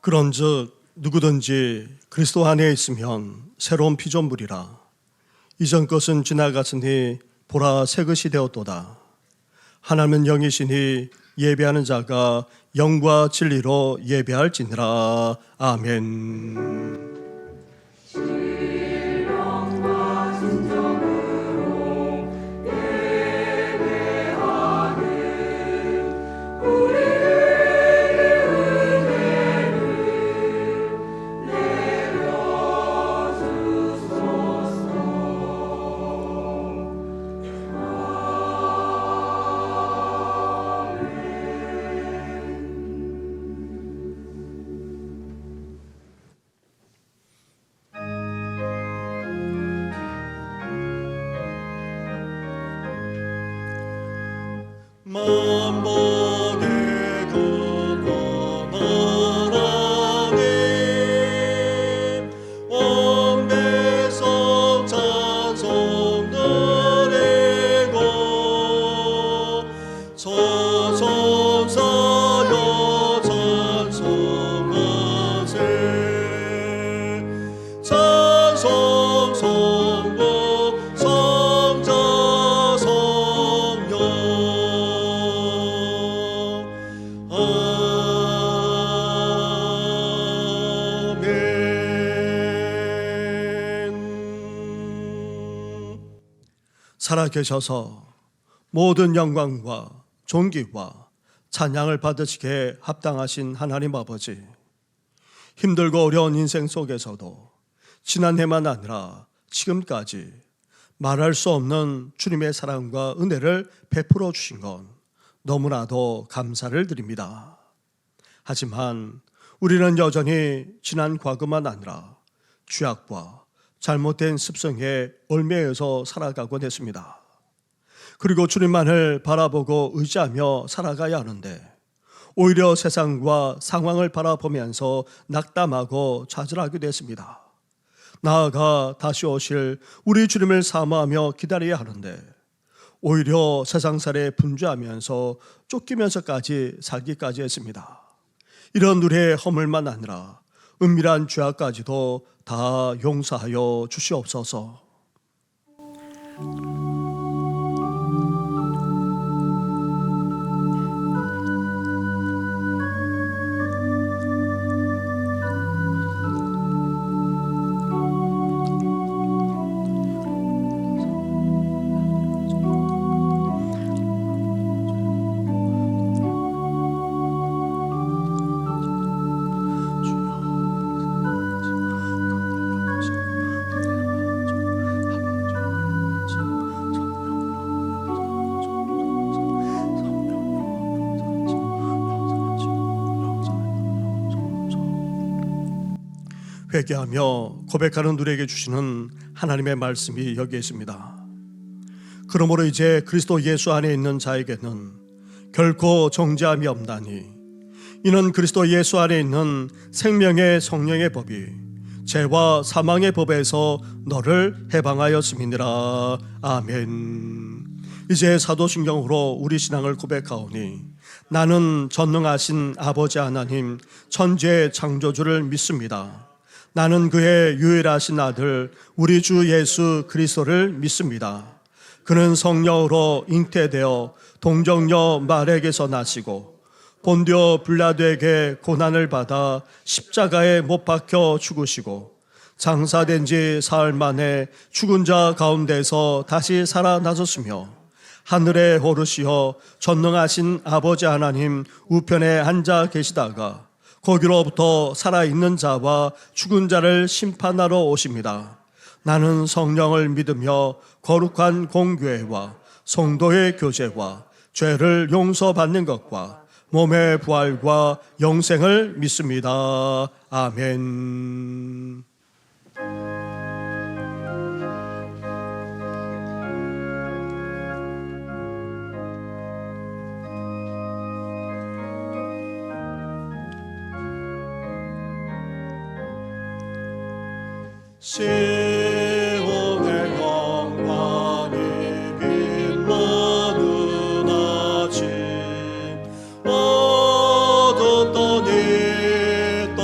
그런즉 누구든지 그리스도 안에 있으면 새로운 피조물이라. 이전 것은 지나갔으니 보라 새 것이 되었도다. 하나님은 영이시니 예배하는 자가 영과 진리로 예배할지니라. 아멘. 만복의 거룩한 하나님, 온 백성 찬송 드리고 저성사여 찬송하세. 찬송 성부 성자 성령. 살아계셔서 모든 영광과 존귀와 찬양을 받으시기에 합당하신 하나님 아버지, 힘들고 어려운 인생 속에서도 지난해만 아니라 지금까지 말할 수 없는 주님의 사랑과 은혜를 베풀어 주신 건 너무나도 감사를 드립니다. 하지만 우리는 여전히 지난 과거만 아니라 죄악과 잘못된 습성에 얽매여서 살아가곤 했습니다. 그리고 주님만을 바라보고 의지하며 살아가야 하는데 오히려 세상과 상황을 바라보면서 낙담하고 좌절하게 됐습니다. 나아가 다시 오실 우리 주님을 사모하며 기다려야 하는데 오히려 세상살에 분주하면서 쫓기면서까지 살기까지 했습니다. 이런 우리의 허물만 아니라 은밀한 죄악까지도 다 용서하여 주시옵소서. 회개하며 고백하는 누리에게 주시는 하나님의 말씀이 여기에 있습니다. 그러므로 이제 그리스도 예수 안에 있는 자에게는 결코 정죄함이 없나니 이는 그리스도 예수 안에 있는 생명의 성령의 법이 죄와 사망의 법에서 너를 해방하였음이니라. 아멘. 이제 사도신경으로 우리 신앙을 고백하오니 나는 전능하신 아버지 하나님 천지의 창조주를 믿습니다. 나는 그의 유일하신 아들 우리 주 예수 그리스도를 믿습니다. 그는 성령으로 잉태되어 동정녀 마리아에게서 나시고 본디오 빌라도에게 고난을 받아 십자가에 못 박혀 죽으시고 장사된 지 사흘 만에 죽은 자 가운데서 다시 살아나셨으며 하늘에 오르시어 전능하신 아버지 하나님 우편에 앉아 계시다가 거기로부터 살아있는 자와 죽은 자를 심판하러 오십니다. 나는 성령을 믿으며 거룩한 공교회와 성도의 교제와 죄를 용서받는 것과 몸의 부활과 영생을 믿습니다. 아멘. 시온의 영광이 빛나는 아침 어두운 땅이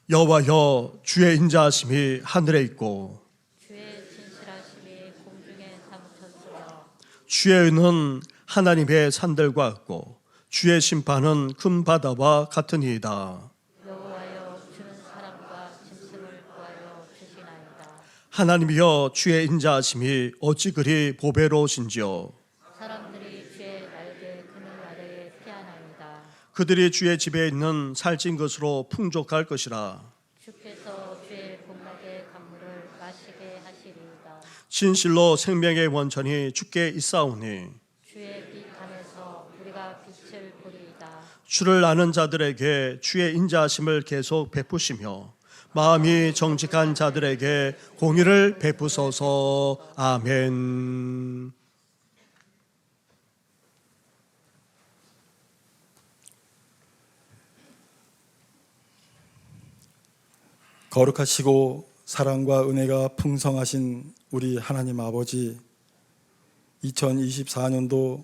여호와여, 주의 인자하심이 하늘에 있고 주의 진실하심이 공중에 사무쳤으며 주의 의는 하나님의 산들과 같고 주의 심판은 큰 바다와 같으니이다. 여호와여, 주는 사람과 짐승을 구하여 주시나이다. 하나님이여, 주의 인자하심이 어찌 그리 보배로우신지요. 사람들이 주의 날개 그늘 아래에 피하나이다. 그들이 주의 집에 있는 살찐 것으로 풍족할 것이라. 주께서 주의 복락의 강물을 마시게 하시리이다. 진실로 생명의 원천이 주께 있사오니 주의 빛 안에서 우리가 빛을 보리이다. 주를 아는 자들에게 주의 인자하심을 계속 베푸시며 마음이 정직한 자들에게 공의를 베푸소서. 아멘. 거룩하시고 사랑과 은혜가 풍성하신 우리 하나님 아버지, 2024년도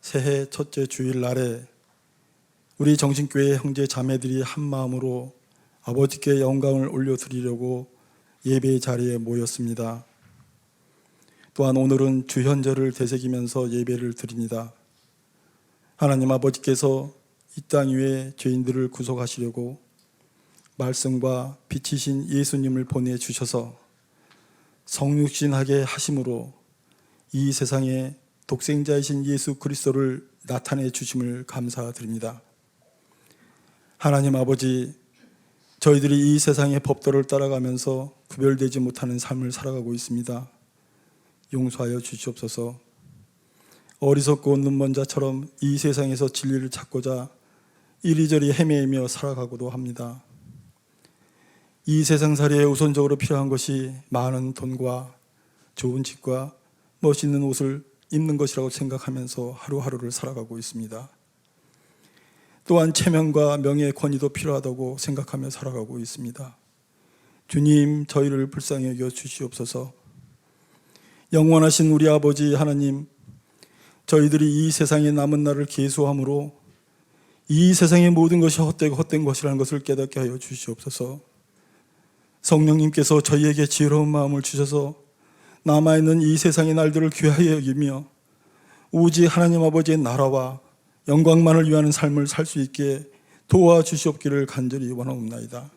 새해 첫째 주일날에 우리 정신교회 형제 자매들이 한 마음으로 아버지께 영광을 올려드리려고 예배의 자리에 모였습니다. 또한 오늘은 주현절을 되새기면서 예배를 드립니다. 하나님 아버지께서 이 땅 위에 죄인들을 구속하시려고 말씀과 빛이신 예수님을 보내주셔서 성육신하게 하심으로 이 세상에 독생자이신 예수 그리스도를 나타내 주심을 감사드립니다. 하나님 아버지, 저희들이 이 세상의 법도를 따라가면서 구별되지 못하는 삶을 살아가고 있습니다. 용서하여 주시옵소서. 어리석고 눈먼 자처럼 이 세상에서 진리를 찾고자 이리저리 헤매이며 살아가고도 합니다. 이 세상살이에 우선적으로 필요한 것이 많은 돈과 좋은 집과 멋있는 옷을 입는 것이라고 생각하면서 하루하루를 살아가고 있습니다. 또한 체면과 명예, 권위도 필요하다고 생각하며 살아가고 있습니다. 주님, 저희를 불쌍히 여겨 주시옵소서. 영원하신 우리 아버지 하나님, 저희들이 이 세상에 남은 날을 계수함으로 이 세상의 모든 것이 헛되고 헛된 것이라는 것을 깨닫게 하여 주시옵소서. 성령님께서 저희에게 지혜로운 마음을 주셔서 남아있는 이 세상의 날들을 귀하게 여기며 오직 하나님 아버지의 나라와 영광만을 위하는 삶을 살 수 있게 도와주시옵기를 간절히 원하옵나이다.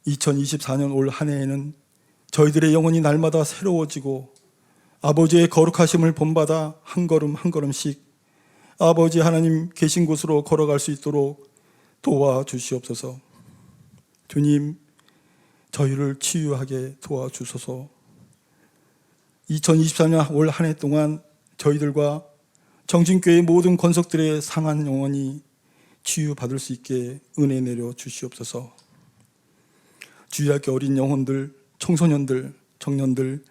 2024년 올 한 해에는 저희들의 영혼이 날마다 새로워지고 아버지의 거룩하심을 본받아 한 걸음 한 걸음씩 아버지 하나님 계신 곳으로 걸어갈 수 있도록 도와주시옵소서. 주님, 저희를 치유하게 도와주소서. 2024년 올 한 해 동안 저희들과 정신교회의 모든 권속들의 상한 영혼이 치유받을 수 있게 은혜 내려 주시옵소서. 주의할게 어린 영혼들, 청소년들, 청년들,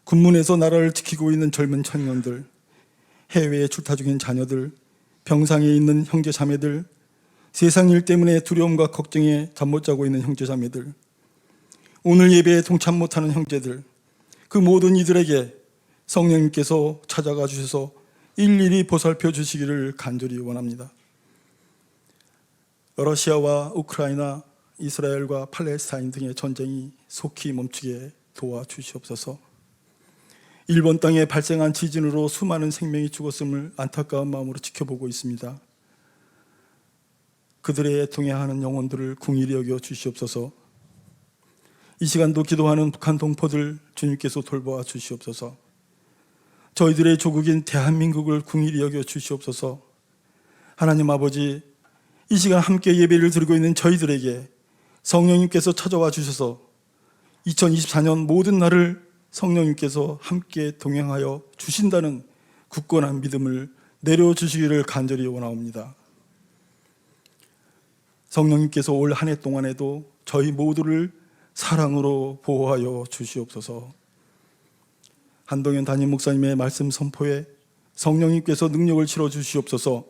군문에서 나라를 지키고 있는 젊은 청년들, 해외에 출타 중인 자녀들, 병상에 있는 형제 자매들, 세상 일 때문에 두려움과 걱정에 잠 못 자고 있는 형제 자매들, 오늘 예배에 동참 못하는 형제들, 그 모든 이들에게 성령님께서 찾아가 주셔서 일일이 보살펴 주시기를 간절히 원합니다. 러시아와 우크라이나, 이스라엘과 팔레스타인 등의 전쟁이 속히 멈추게 도와주시옵소서. 일본 땅에 발생한 지진으로 수많은 생명이 죽었음을 안타까운 마음으로 지켜보고 있습니다. 그들의 애통해 하는 영혼들을 궁일히 여겨 주시옵소서. 이 시간도 기도하는 북한 동포들 주님께서 돌보아 주시옵소서. 저희들의 조국인 대한민국을 궁일히 여겨 주시옵소서. 하나님 아버지, 이 시간 함께 예배를 드리고 있는 저희들에게 성령님께서 찾아와 주셔서 2024년 모든 날을 성령님께서 함께 동행하여 주신다는 굳건한 믿음을 내려주시기를 간절히 원하옵니다. 성령님께서 올 한 해 동안에도 저희 모두를 사랑으로 보호하여 주시옵소서. 한동현 담임 목사님의 말씀 선포에 성령님께서 능력을 실어 주시옵소서.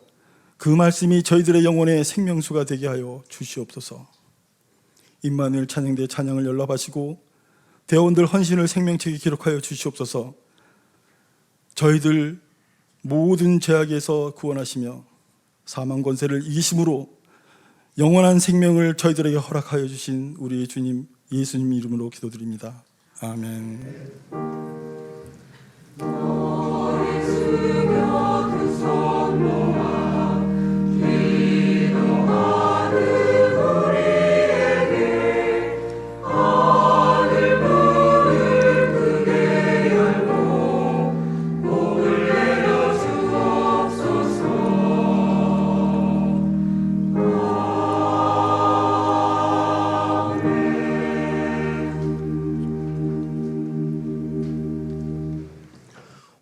그 말씀이 저희들의 영혼의 생명수가 되게 하여 주시옵소서. 임마누엘 찬양대 찬양을 연락하시고 대원들 헌신을 생명책에 기록하여 주시옵소서. 저희들 모든 죄악에서 구원하시며 사망 권세를 이기심으로 영원한 생명을 저희들에게 허락하여 주신 우리 주님 예수님 이름으로 기도드립니다. 아멘.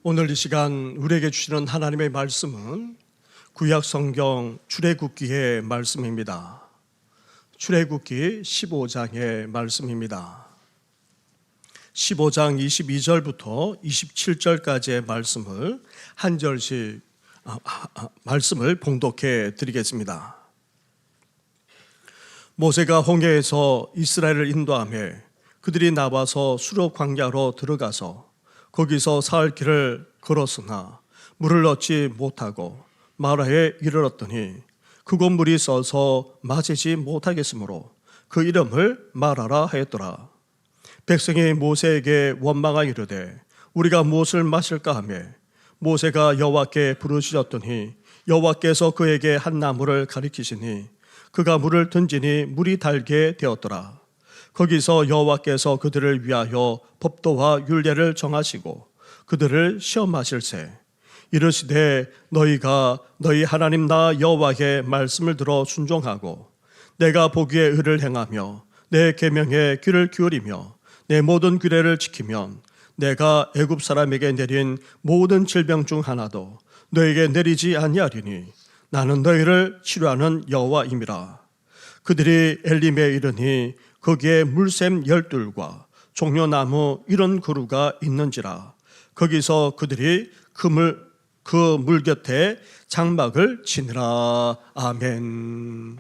오늘 이 시간 우리에게 주시는 하나님의 말씀은 구약 성경 출애굽기의 말씀입니다. 출애굽기 15장의 말씀입니다. 15장 22절부터 27절까지의 말씀을 한 절씩 말씀을 봉독해 드리겠습니다. 모세가 홍해에서 이스라엘을 인도하며 그들이 나와서 수르 광야로 들어가서 거기서 사흘 길을 걸었으나 물을 얻지 못하고 마라에 이르렀더니 그곳 물이 써서 마시지 못하겠으므로 그 이름을 마라라 하였더라. 백성이 모세에게 원망하 이르되 우리가 무엇을 마실까 하며 모세가 여호와께 부르짖었더니 여호와께서 그에게 한 나무를 가리키시니 그가 물을 던지니 물이 달게 되었더라. 거기서 여호와께서 그들을 위하여 법도와 율례를 정하시고 그들을 시험하실세 이르시되 너희가 너희 하나님 나 여호와의 말씀을 들어 순종하고 내가 보기에 의를 행하며 내 계명에 귀를 기울이며 내 모든 규례를 지키면 내가 애굽 사람에게 내린 모든 질병 중 하나도 너에게 내리지 아니하리니 나는 너희를 치료하는 여호와임이라. 그들이 엘림에 이르니 거기에 물샘 12과 종려나무 이런 그루가 있는지라. 거기서 그들이 그 물 곁에 장막을 치니라. 아멘.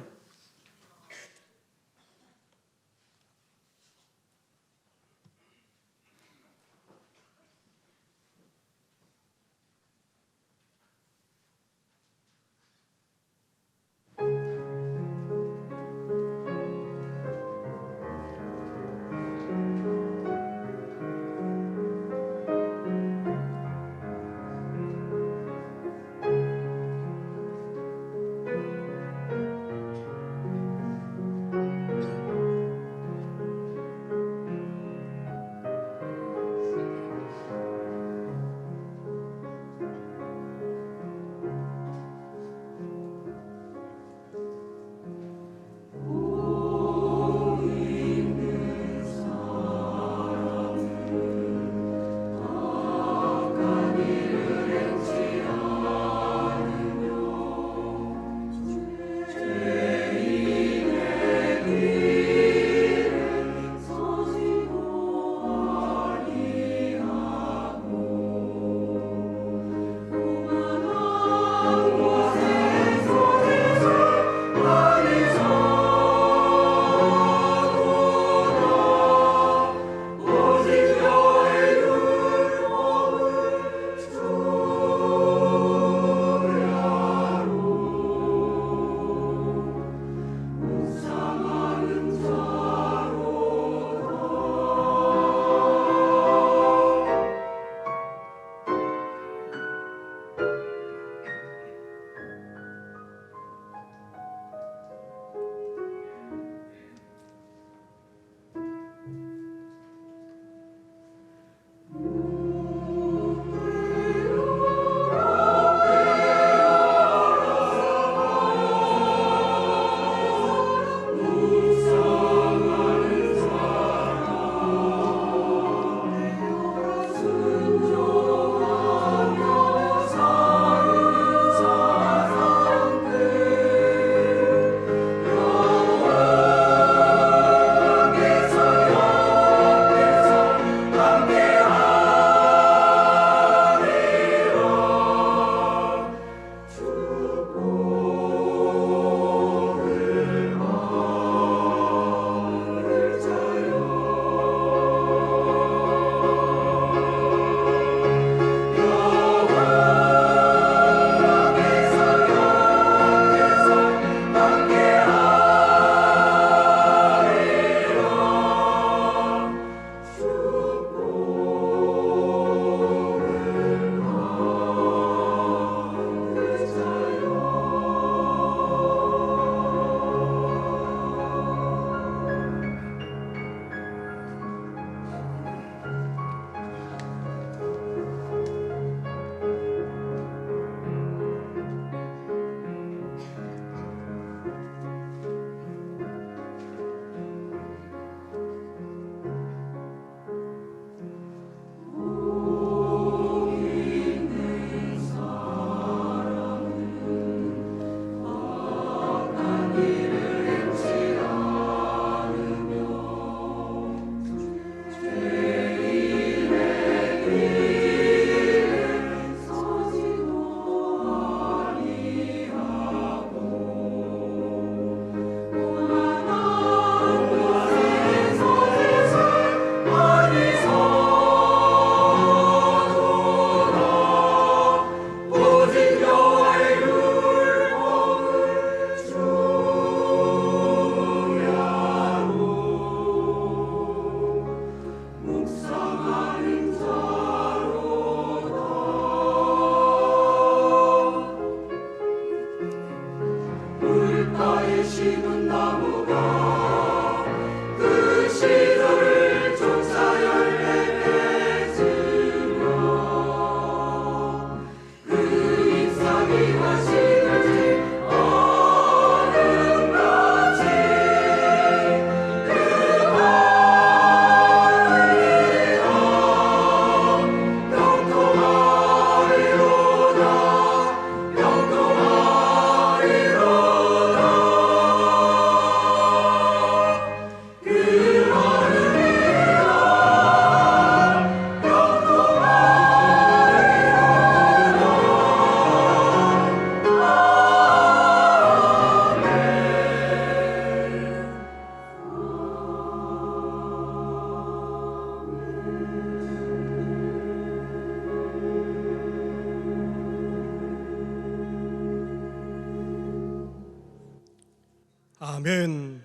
아멘.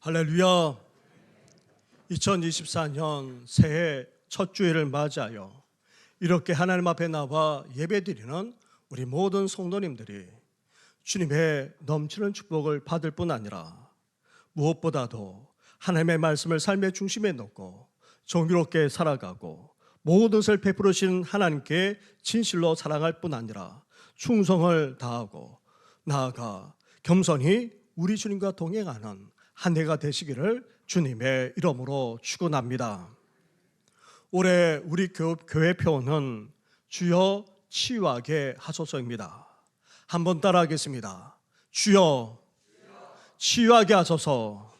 할렐루야. 2024년 새해 첫 주일을 맞이하여 이렇게 하나님 앞에 나와 예배드리는 우리 모든 성도님들이 주님의 넘치는 축복을 받을 뿐 아니라 무엇보다도 하나님의 말씀을 삶의 중심에 놓고 정의롭게 살아가고 모든 것을 베풀으신 하나님께 진실로 사랑할 뿐 아니라 충성을 다하고 나아가 겸손히 우리 주님과 동행하는 한 해가 되시기를 주님의 이름으로 축원합니다. 올해 우리 교회 표어는 주여 치유하게 하소서입니다. 한번 따라하겠습니다. 주여 치유하게 하소서.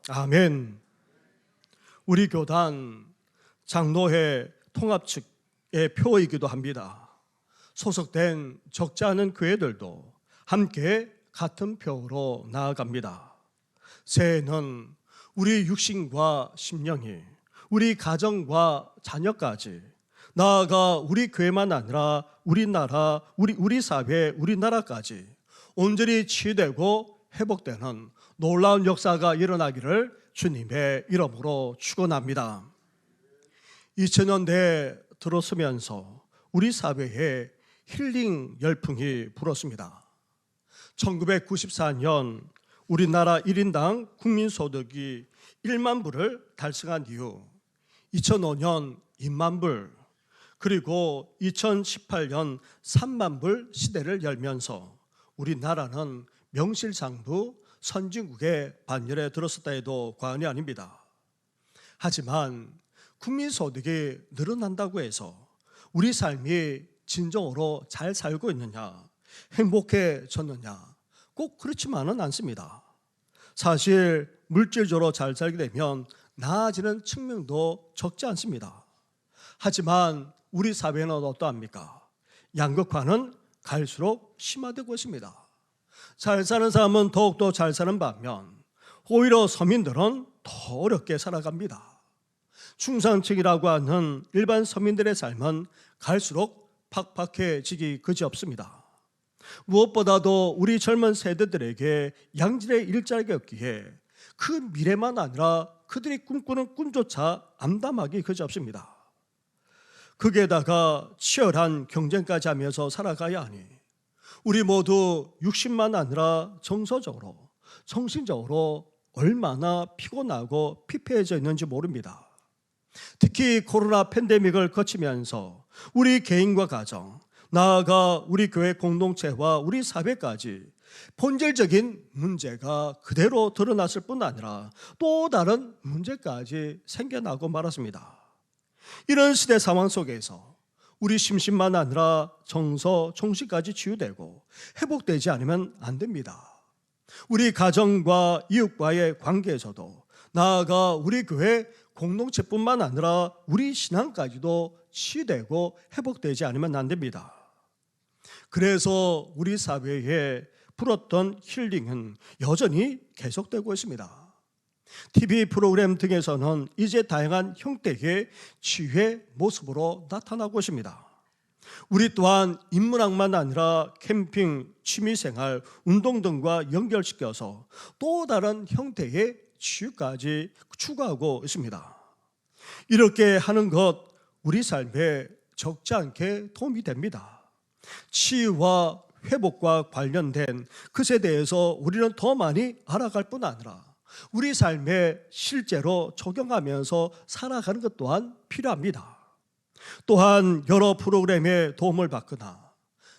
아멘. 우리 교단 장로회 통합 측의 표이기도 합니다. 소속된 적지 않은 교회들도 함께 같은 표로 나아갑니다. 새해는 우리 육신과 심령이, 우리 가정과 자녀까지, 나아가 우리 교회만 아니라 우리나라, 우리 사회, 우리나라까지 온전히 치유되고 회복되는 놀라운 역사가 일어나기를 주님의 이름으로 축원합니다. 2000년대에 들어서면서 우리 사회에 힐링 열풍이 불었습니다. 1994년 우리나라 1인당 국민소득이 1만 불을 달성한 이후 2005년 2만 불, 그리고 2018년 3만 불 시대를 열면서 우리나라는 명실상부 선진국의 반열에 들었었다 해도 과언이 아닙니다. 하지만 국민소득이 늘어난다고 해서 우리 삶이 진정으로 잘 살고 있느냐, 행복해졌느냐, 꼭 그렇지만은 않습니다. 사실 물질적으로 잘 살게 되면 나아지는 측면도 적지 않습니다. 하지만 우리 사회는 어떠합니까? 양극화는 갈수록 심화되고 있습니다. 잘 사는 사람은 더욱더 잘 사는 반면 오히려 서민들은 더 어렵게 살아갑니다. 중산층이라고 하는 일반 서민들의 삶은 갈수록 팍팍해지기 그지없습니다. 무엇보다도 우리 젊은 세대들에게 양질의 일자리가 없기에 그 미래만 아니라 그들이 꿈꾸는 꿈조차 암담하기 그지없습니다. 거기에다가 치열한 경쟁까지 하면서 살아가야 하니 우리 모두 육신만 아니라 정서적으로, 정신적으로 얼마나 피곤하고 피폐해져 있는지 모릅니다. 특히 코로나 팬데믹을 거치면서 우리 개인과 가정, 나아가 우리 교회 공동체와 우리 사회까지 본질적인 문제가 그대로 드러났을 뿐 아니라 또 다른 문제까지 생겨나고 말았습니다. 이런 시대 상황 속에서 우리 심신만 아니라 정서, 정신까지 치유되고 회복되지 않으면 안 됩니다. 우리 가정과 이웃과의 관계에서도, 나아가 우리 교회 공동체뿐만 아니라 우리 신앙까지도 치유되고 회복되지 않으면 안 됩니다. 그래서 우리 사회에 불었던 힐링은 여전히 계속되고 있습니다. TV 프로그램 등에서는 이제 다양한 형태의 치유의 모습으로 나타나고 있습니다. 우리 또한 인문학만 아니라 캠핑, 취미생활, 운동 등과 연결시켜서 또 다른 형태의 치유까지 추구하고 있습니다. 이렇게 하는 것 우리 삶에 적지 않게 도움이 됩니다. 치유와 회복과 관련된 것에 대해서 우리는 더 많이 알아갈 뿐 아니라 우리 삶에 실제로 적용하면서 살아가는 것 또한 필요합니다. 또한 여러 프로그램의 도움을 받거나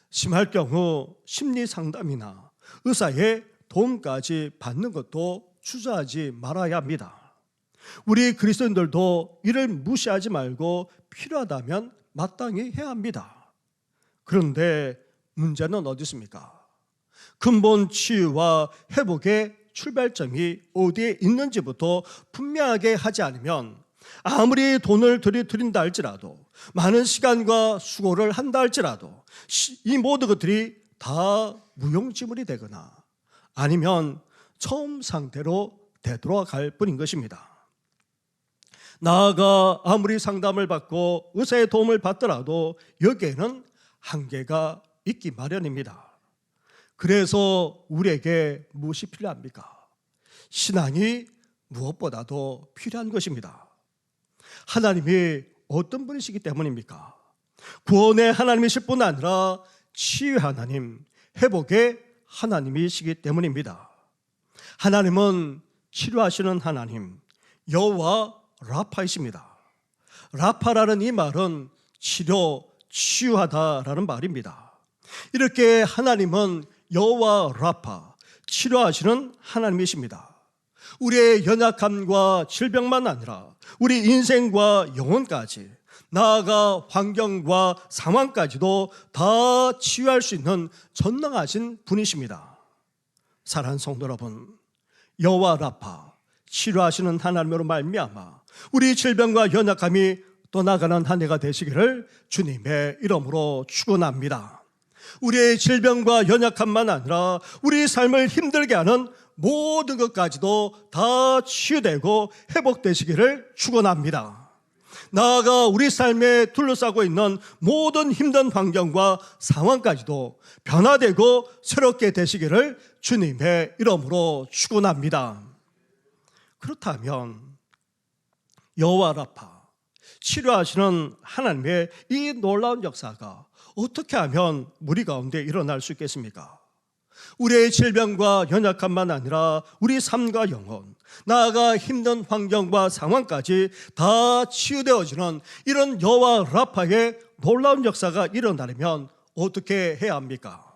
심할 경우 심리 상담이나 의사의 도움까지 받는 것도 주저하지 말아야 합니다. 우리 그리스도인들도 이를 무시하지 말고 필요하다면 마땅히 해야 합니다. 그런데 문제는 어디 있습니까? 근본 치유와 회복의 출발점이 어디에 있는지부터 분명하게 하지 않으면 아무리 돈을 들인다 할지라도, 많은 시간과 수고를 한다 할지라도 이 모든 것들이 다 무용지물이 되거나 아니면 처음 상태로 되돌아갈 뿐인 것입니다. 나아가 아무리 상담을 받고 의사의 도움을 받더라도 여기에는 한계가 있기 마련입니다. 그래서 우리에게 무엇이 필요합니까? 신앙이 무엇보다도 필요한 것입니다. 하나님이 어떤 분이시기 때문입니까? 구원의 하나님이실 뿐 아니라 치유의 하나님, 회복의 하나님이시기 때문입니다. 하나님은 치료하시는 하나님, 여호와 라파이십니다. 라파라는 이 말은 치료, 치유하다라는 말입니다. 이렇게 하나님은 여호와 라파, 치료하시는 하나님이십니다. 우리의 연약함과 질병만 아니라 우리 인생과 영혼까지, 나아가 환경과 상황까지도 다 치유할 수 있는 전능하신 분이십니다. 사랑하는 성도 여러분, 여호와 라파, 치료하시는 하나님으로 말미암아 우리 질병과 연약함이 떠나가는 한 해가 되시기를 주님의 이름으로 축원합니다. 우리의 질병과 연약함만 아니라 우리 삶을 힘들게 하는 모든 것까지도 다 치유되고 회복되시기를 축원합니다. 나아가 우리 삶에 둘러싸고 있는 모든 힘든 환경과 상황까지도 변화되고 새롭게 되시기를 주님의 이름으로 축원합니다. 그렇다면 여호와 라파, 치료하시는 하나님의 이 놀라운 역사가 어떻게 하면 우리 가운데 일어날 수 있겠습니까? 우리의 질병과 연약함만 아니라 우리 삶과 영혼, 나아가 힘든 환경과 상황까지 다 치유되어지는 이런 여호와 라파의 놀라운 역사가 일어나려면 어떻게 해야 합니까?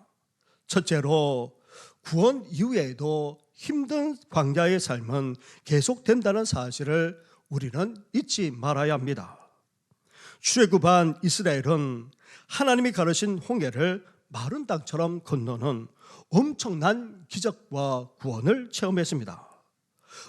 첫째로, 구원 이후에도 힘든 광야의 삶은 계속된다는 사실을 우리는 잊지 말아야 합니다. 출애굽한 이스라엘은 하나님이 가르신 홍해를 마른 땅처럼 건너는 엄청난 기적과 구원을 체험했습니다.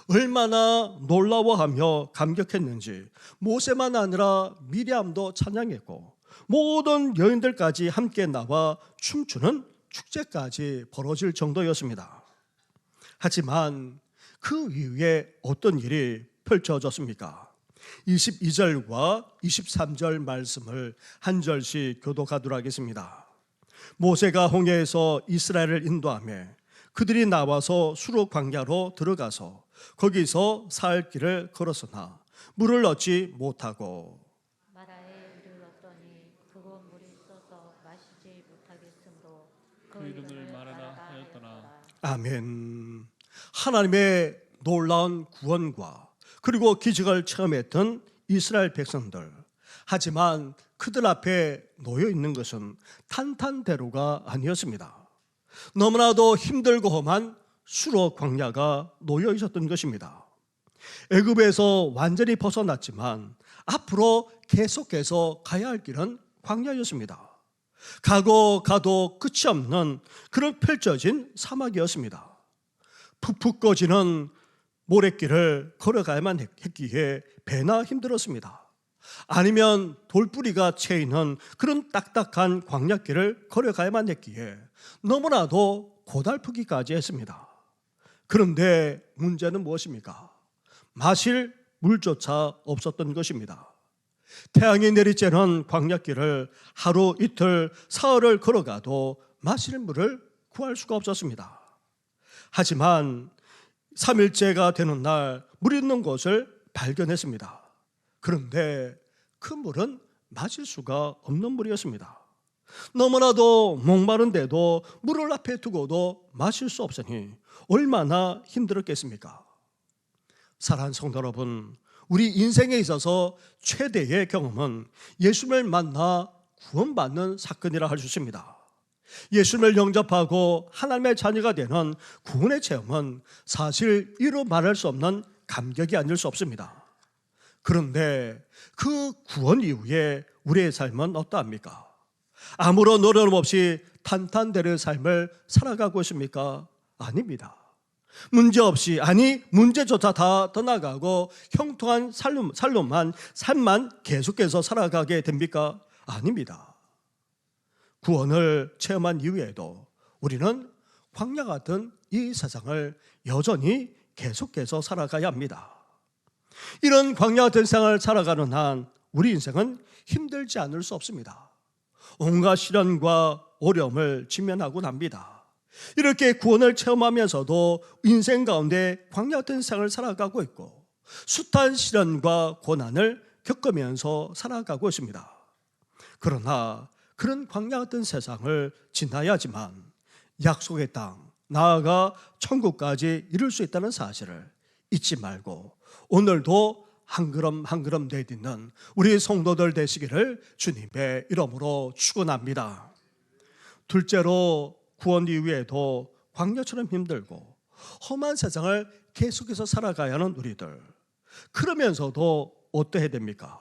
얼마나 놀라워하며 감격했는지 모세만 아니라 미리암도 찬양했고 모든 여인들까지 함께 나와 춤추는 축제까지 벌어질 정도였습니다. 하지만 그 이후에 어떤 일이 펼쳐졌습니까? 22절과 23절 말씀을 한 절씩 교독하도록 하겠습니다. 모세가 홍해에서 이스라엘을 인도하며 그들이 나와서 수르 광야로 들어가서 거기서 사흘 길을 걸었으나 물을 얻지 못하고 마라에 물을 얻더니 그곳 물이 있어서 마시지 못하겠으므로 그 이름을 마라나 하였더라. 아멘. 하나님의 놀라운 구원과 그리고 기적을 체험했던 이스라엘 백성들, 하지만 그들 앞에 놓여 있는 것은 탄탄대로가 아니었습니다. 너무나도 힘들고 험한 수르 광야가 놓여 있었던 것입니다. 애굽에서 완전히 벗어났지만 앞으로 계속해서 가야 할 길은 광야였습니다. 가고 가도 끝이 없는 그런 펼쳐진 사막이었습니다. 푹푹 꺼지는 모래길을 걸어가야만 했기에 배나 힘들었습니다. 아니면 돌뿌리가 채이는 그런 딱딱한 광야길을 걸어가야만 했기에 너무나도 고달프기까지 했습니다. 그런데 문제는 무엇입니까? 마실 물조차 없었던 것입니다. 태양이 내리쬐는 광야길을 하루 이틀 사흘을 걸어가도 마실 물을 구할 수가 없었습니다. 하지만 3일째가 되는 날 물 있는 곳을 발견했습니다. 그런데 그 물은 마실 수가 없는 물이었습니다. 너무나도 목마른데도 물을 앞에 두고도 마실 수 없으니 얼마나 힘들었겠습니까? 사랑하는 성도 여러분, 우리 인생에 있어서 최대의 경험은 예수님을 만나 구원받는 사건이라 할 수 있습니다. 예수님을 영접하고 하나님의 자녀가 되는 구원의 체험은 사실 이루 말할 수 없는 감격이 아닐 수 없습니다. 그런데 그 구원 이후에 우리의 삶은 어떠합니까? 아무런 어려움 없이 탄탄대로의 삶을 살아가고 있습니까? 아닙니다. 문제없이, 아니 문제조차 다 떠나가고 형통한 삶만 계속해서 살아가게 됩니까? 아닙니다. 구원을 체험한 이후에도 우리는 광야 같은 이 세상을 여전히 계속해서 살아가야 합니다. 이런 광야 같은 세상을 살아가는 한 우리 인생은 힘들지 않을 수 없습니다. 온갖 시련과 어려움을 직면하곤 합니다. 이렇게 구원을 체험하면서도 인생 가운데 광야 같은 생을 살아가고 있고 숱한 시련과 고난을 겪으면서 살아가고 있습니다. 그러나 그런 광야 같은 세상을 지나야지만 약속의 땅, 나아가 천국까지 이룰 수 있다는 사실을 잊지 말고 오늘도 한 걸음 한 걸음 내딛는 우리 성도들 되시기를 주님의 이름으로 축원합니다. 둘째로 구원 이후에도 광야처럼 힘들고 험한 세상을 계속해서 살아가야 하는 우리들. 그러면서도 어떠해야 됩니까?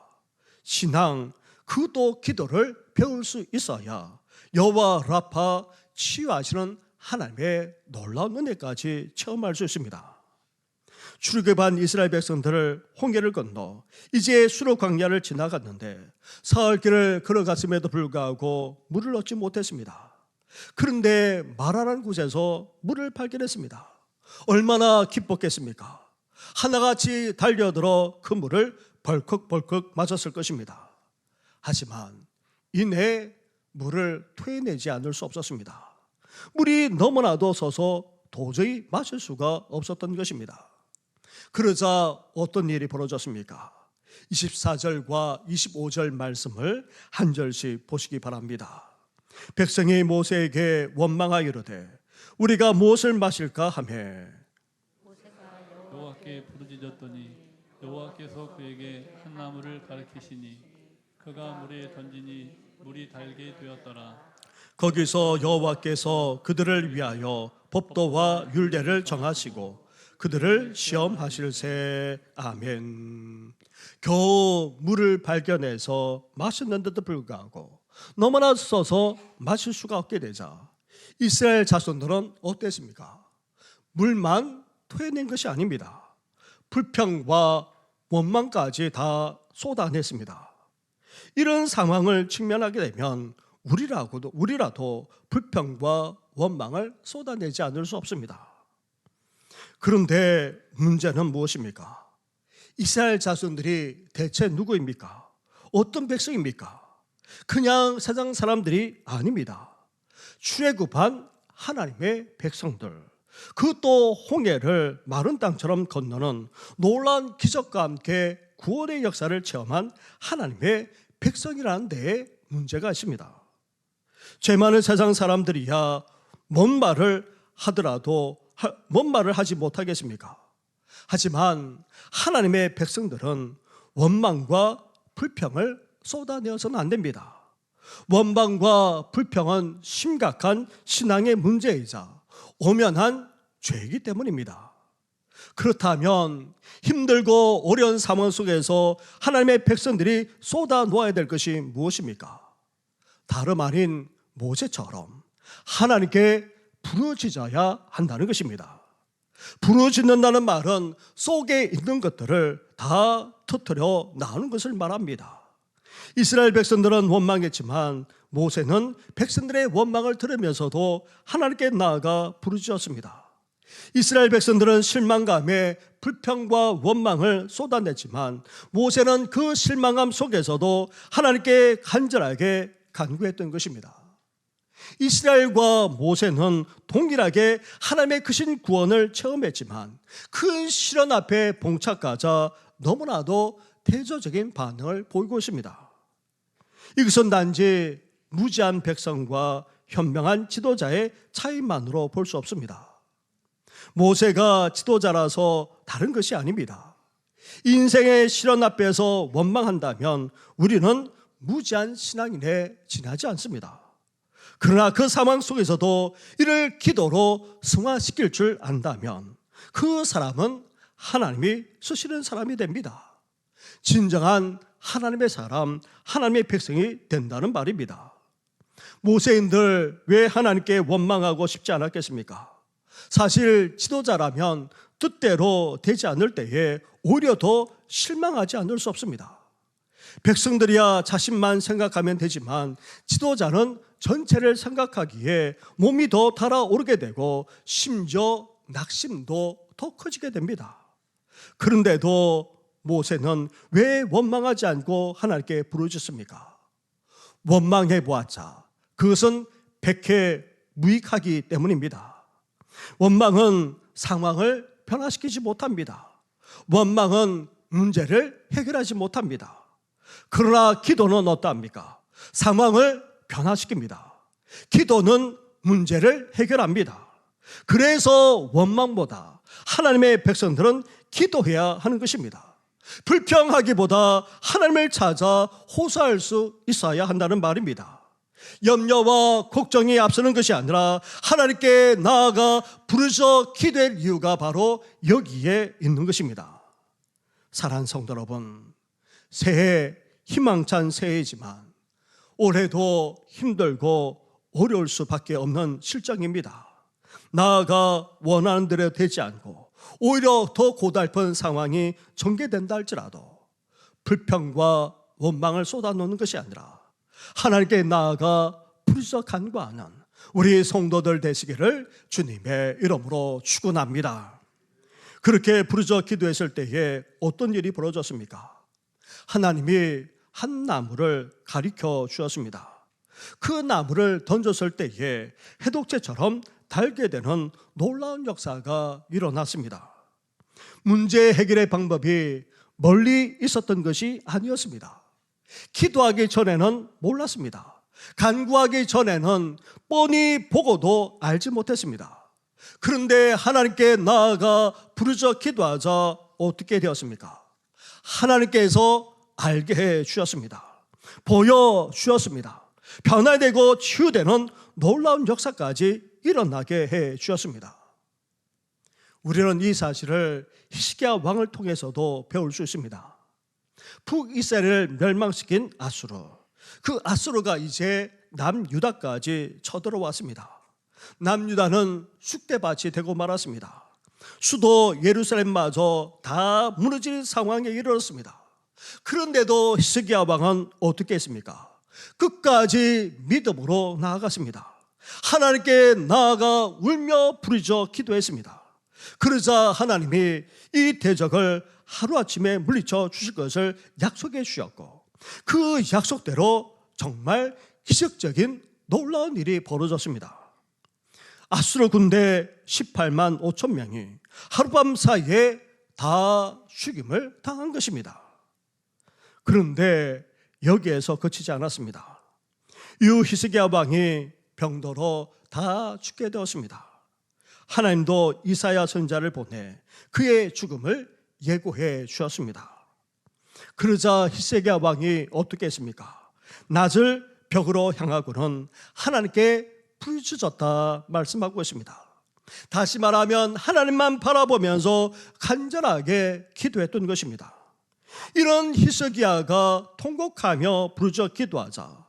신앙, 그도 기도를 배울 수 있어야 여호와 라파 치유하시는 하나님의 놀라운 은혜까지 체험할 수 있습니다. 출애굽한 이스라엘 백성들을 홍해를 건너 이제 수로 광야를 지나갔는데 사흘 길을 걸어갔음에도 불구하고 물을 얻지 못했습니다. 그런데 마라라는 곳에서 물을 발견했습니다. 얼마나 기뻤겠습니까? 하나같이 달려들어 그 물을 벌컥벌컥 마셨을 것입니다. 하지만 이내 물을 토해내지 않을 수 없었습니다. 물이 너무나도 서서 도저히 마실 수가 없었던 것입니다. 그러자 어떤 일이 벌어졌습니까? 24절과 25절 말씀을 한 절씩 보시기 바랍니다. 백성이 모세에게 원망하여 이르되 우리가 무엇을 마실까 하매 여호와께 부르짖었더니 여호와께서 그에게 한 나무를 가리키시니 그가 물에 던지니 물이 달게 되었더라. 거기서 여호와께서 그들을 위하여 법도와 율례를 정하시고 그들을 시험하실세. 아멘. 겨우 물을 발견해서 마셨는데도 불구하고 너무나 써서 마실 수가 없게 되자 이스라엘 자손들은 어땠습니까? 물만 토해낸 것이 아닙니다. 불평과 원망까지 다 쏟아냈습니다. 이런 상황을 직면하게 되면 우리라도 불평과 원망을 쏟아내지 않을 수 없습니다. 그런데 문제는 무엇입니까? 이스라엘 자손들이 대체 누구입니까? 어떤 백성입니까? 그냥 세상 사람들이 아닙니다. 출애굽한 하나님의 백성들, 그것도 홍해를 마른 땅처럼 건너는 놀라운 기적과 함께 구원의 역사를 체험한 하나님의 백성이라는 데에 문제가 있습니다. 죄 많은 세상 사람들이야 뭔 말을 하더라도 뭔 말을 하지 못하겠습니까? 하지만 하나님의 백성들은 원망과 불평을 쏟아내어서는 안 됩니다. 원망과 불평은 심각한 신앙의 문제이자 엄연한 죄이기 때문입니다. 그렇다면 힘들고 어려운 상황 속에서 하나님의 백성들이 쏟아놓아야 될 것이 무엇입니까? 다름 아닌 모세처럼 하나님께 부르짖어야 한다는 것입니다. 부르짖는다는 말은 속에 있는 것들을 다 터뜨려 나오는 것을 말합니다. 이스라엘 백성들은 원망했지만 모세는 백성들의 원망을 들으면서도 하나님께 나아가 부르짖었습니다. 이스라엘 백성들은 실망감에 불평과 원망을 쏟아냈지만 모세는 그 실망감 속에서도 하나님께 간절하게 간구했던 것입니다. 이스라엘과 모세는 동일하게 하나님의 크신 구원을 체험했지만 큰 시련 앞에 봉착하자 너무나도 대조적인 반응을 보이고 있습니다. 이것은 단지 무지한 백성과 현명한 지도자의 차이만으로 볼 수 없습니다. 모세가 지도자라서 다른 것이 아닙니다. 인생의 시련 앞에서 원망한다면 우리는 무지한 신앙인에 지나지 않습니다. 그러나 그 상황 속에서도 이를 기도로 승화시킬 줄 안다면 그 사람은 하나님이 쓰시는 사람이 됩니다. 진정한 하나님의 사람, 하나님의 백성이 된다는 말입니다. 모세인들 왜 하나님께 원망하고 싶지 않았겠습니까? 사실 지도자라면 뜻대로 되지 않을 때에 오히려 더 실망하지 않을 수 없습니다. 백성들이야 자신만 생각하면 되지만 지도자는 전체를 생각하기에 몸이 더 달아오르게 되고 심지어 낙심도 더 커지게 됩니다. 그런데도 모세는 왜 원망하지 않고 하나님께 부르짖습니까? 원망해 보았자 그것은 백해 무익하기 때문입니다. 원망은 상황을 변화시키지 못합니다. 원망은 문제를 해결하지 못합니다. 그러나 기도는 어떠합니까? 상황을 변화시킵니다. 기도는 문제를 해결합니다. 그래서 원망보다 하나님의 백성들은 기도해야 하는 것입니다. 불평하기보다 하나님을 찾아 호소할 수 있어야 한다는 말입니다. 염려와 걱정이 앞서는 것이 아니라 하나님께 나아가 부르짖어 기도할 이유가 바로 여기에 있는 것입니다. 사랑하는 성도 여러분, 새해 희망찬 새해이지만 올해도 힘들고 어려울 수밖에 없는 실정입니다. 나아가 원하는 대로 되지 않고 오히려 더 고달픈 상황이 전개된다 할지라도 불평과 원망을 쏟아놓는 것이 아니라 하나님께 나아가 부르짖어 간구하는 우리 성도들 되시기를 주님의 이름으로 축원합니다. 그렇게 부르짖어 기도했을 때에 어떤 일이 벌어졌습니까? 하나님이 한 나무를 가리켜 주었습니다. 그 나무를 던졌을 때에 해독제처럼 달게 되는 놀라운 역사가 일어났습니다. 문제 해결의 방법이 멀리 있었던 것이 아니었습니다. 기도하기 전에는 몰랐습니다. 간구하기 전에는 뻔히 보고도 알지 못했습니다. 그런데 하나님께 나아가 부르짖어 기도하자 어떻게 되었습니까? 하나님께서 알게 해 주셨습니다. 보여 주셨습니다. 변화되고 치유되는 놀라운 역사까지 일어나게 해 주셨습니다. 우리는 이 사실을 히스기야 왕을 통해서도 배울 수 있습니다. 북이스라엘을 멸망시킨 아수르, 그 아수르가 이제 남유다까지 쳐들어왔습니다. 남유다는 쑥대밭이 되고 말았습니다. 수도 예루살렘마저 다 무너질 상황에 이르렀습니다. 그런데도 히스기야 왕은 어떻게 했습니까? 끝까지 믿음으로 나아갔습니다. 하나님께 나아가 울며 부르짖어 기도했습니다. 그러자 하나님이 이 대적을 하루아침에 물리쳐 주실 것을 약속해 주셨고 그 약속대로 정말 기적적인 놀라운 일이 벌어졌습니다. 아수르 군대 18만 5천 명이 하룻밤 사이에 다 죽임을 당한 것입니다. 그런데 여기에서 그치지 않았습니다. 이후 히스기야 왕이 병더러 다 죽게 되었습니다. 하나님도 이사야 선지자를 보내 그의 죽음을 예고해 주었습니다. 그러자 히스기야 왕이 어떻게 했습니까? 낮을 벽으로 향하고는 하나님께 부르짖었다 말씀하고 있습니다. 다시 말하면 하나님만 바라보면서 간절하게 기도했던 것입니다. 이런 히스기야가 통곡하며 부르짖어 기도하자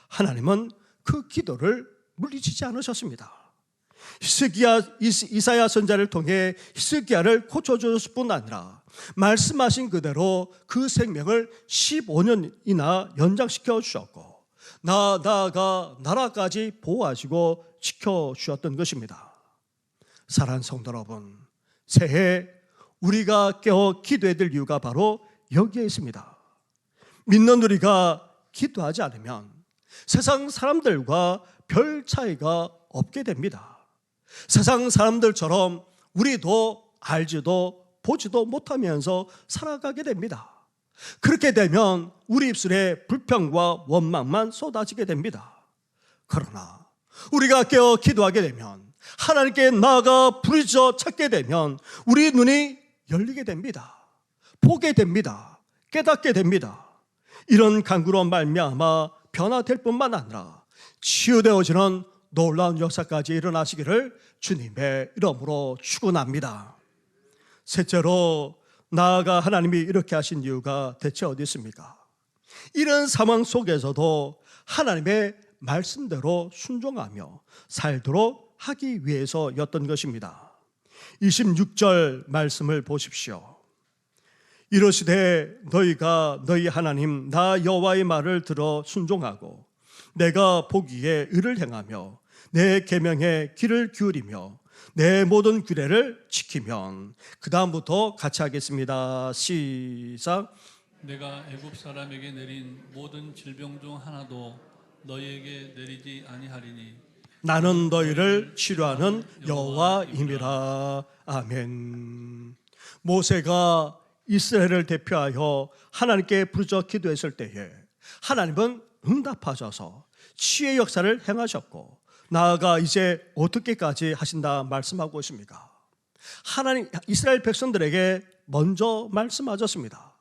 하나님은 그 기도를 물리치지 않으셨습니다. 이사야 선지자를 통해 히스기야를 고쳐주셨을 뿐 아니라 말씀하신 그대로 그 생명을 15년이나 연장시켜 주셨고 나아가 나라까지 보호하시고 지켜주셨던 것입니다. 사랑하는 성도 여러분, 새해 우리가 깨어 기도해야 될 이유가 바로 여기에 있습니다. 믿는 우리가 기도하지 않으면 세상 사람들과 별 차이가 없게 됩니다. 세상 사람들처럼 우리도 알지도 보지도 못하면서 살아가게 됩니다. 그렇게 되면 우리 입술에 불평과 원망만 쏟아지게 됩니다. 그러나 우리가 깨어 기도하게 되면 하나님께 나아가 부르짖어 찾게 되면 우리 눈이 열리게 됩니다. 보게 됩니다. 깨닫게 됩니다. 이런 간구로 말미암아 변화될 뿐만 아니라 치유되어지는 놀라운 역사까지 일어나시기를 주님의 이름으로 축원합니다. 셋째로 나아가 하나님이 이렇게 하신 이유가 대체 어디 있습니까? 이런 상황 속에서도 하나님의 말씀대로 순종하며 살도록 하기 위해서였던 것입니다. 26절 말씀을 보십시오. 이르시되 너희가 너희 하나님 나 여호와의 말을 들어 순종하고 내가 보기에 의를 행하며 내 계명에 귀를 기울이며 내 모든 규례를 지키면 그 다음부터 같이 하겠습니다. 시작. 내가 애굽 사람에게 내린 모든 질병 중 하나도 너희에게 내리지 아니하리니 나는 너희를 치료하는 여호와임이라. 아멘. 모세가 이스라엘을 대표하여 하나님께 부르짖어 기도했을 때에 하나님은 응답하셔서 치유의 역사를 행하셨고, 나아가 이제 어떻게까지 하신다 말씀하고 있습니까? 하나님 이스라엘 백성들에게 먼저 말씀하셨습니다.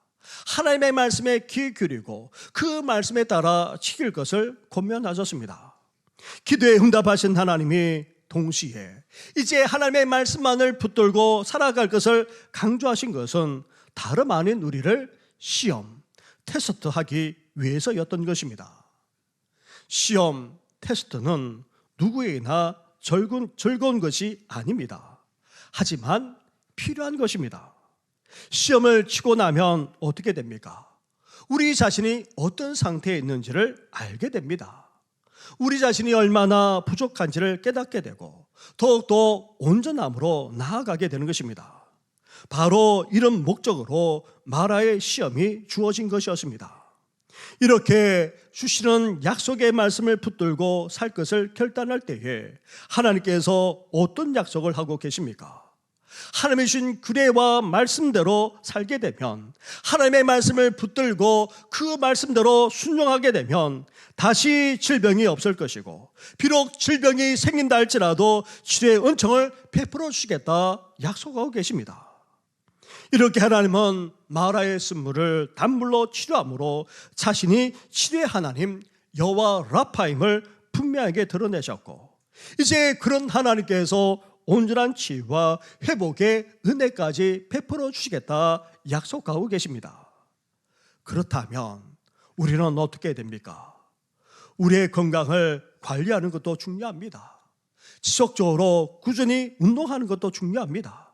하나님의 말씀에 귀 기울이고 그 말씀에 따라 지킬 것을 권면하셨습니다. 기도에 응답하신 하나님이 동시에 이제 하나님의 말씀만을 붙들고 살아갈 것을 강조하신 것은 다름 아닌 우리를 시험, 테스트하기 위해서였던 것입니다. 시험, 테스트는 누구에게나 즐거운 것이 아닙니다. 하지만 필요한 것입니다. 시험을 치고 나면 어떻게 됩니까? 우리 자신이 어떤 상태에 있는지를 알게 됩니다. 우리 자신이 얼마나 부족한지를 깨닫게 되고 더욱더 온전함으로 나아가게 되는 것입니다. 바로 이런 목적으로 마라의 시험이 주어진 것이었습니다. 이렇게 주시는 약속의 말씀을 붙들고 살 것을 결단할 때에 하나님께서 어떤 약속을 하고 계십니까? 하나님이 주신 규례와 말씀대로 살게 되면, 하나님의 말씀을 붙들고 그 말씀대로 순종하게 되면 다시 질병이 없을 것이고, 비록 질병이 생긴다 할지라도 치료의 은총을 베풀어 주시겠다 약속하고 계십니다. 이렇게 하나님은 마라의 쓴물을 단물로 치료함으로 자신이 치료의 하나님 여호와 라파임을 분명하게 드러내셨고, 이제 그런 하나님께서 온전한 치유와 회복의 은혜까지 베풀어 주시겠다 약속하고 계십니다. 그렇다면 우리는 어떻게 됩니까? 우리의 건강을 관리하는 것도 중요합니다. 지속적으로 꾸준히 운동하는 것도 중요합니다.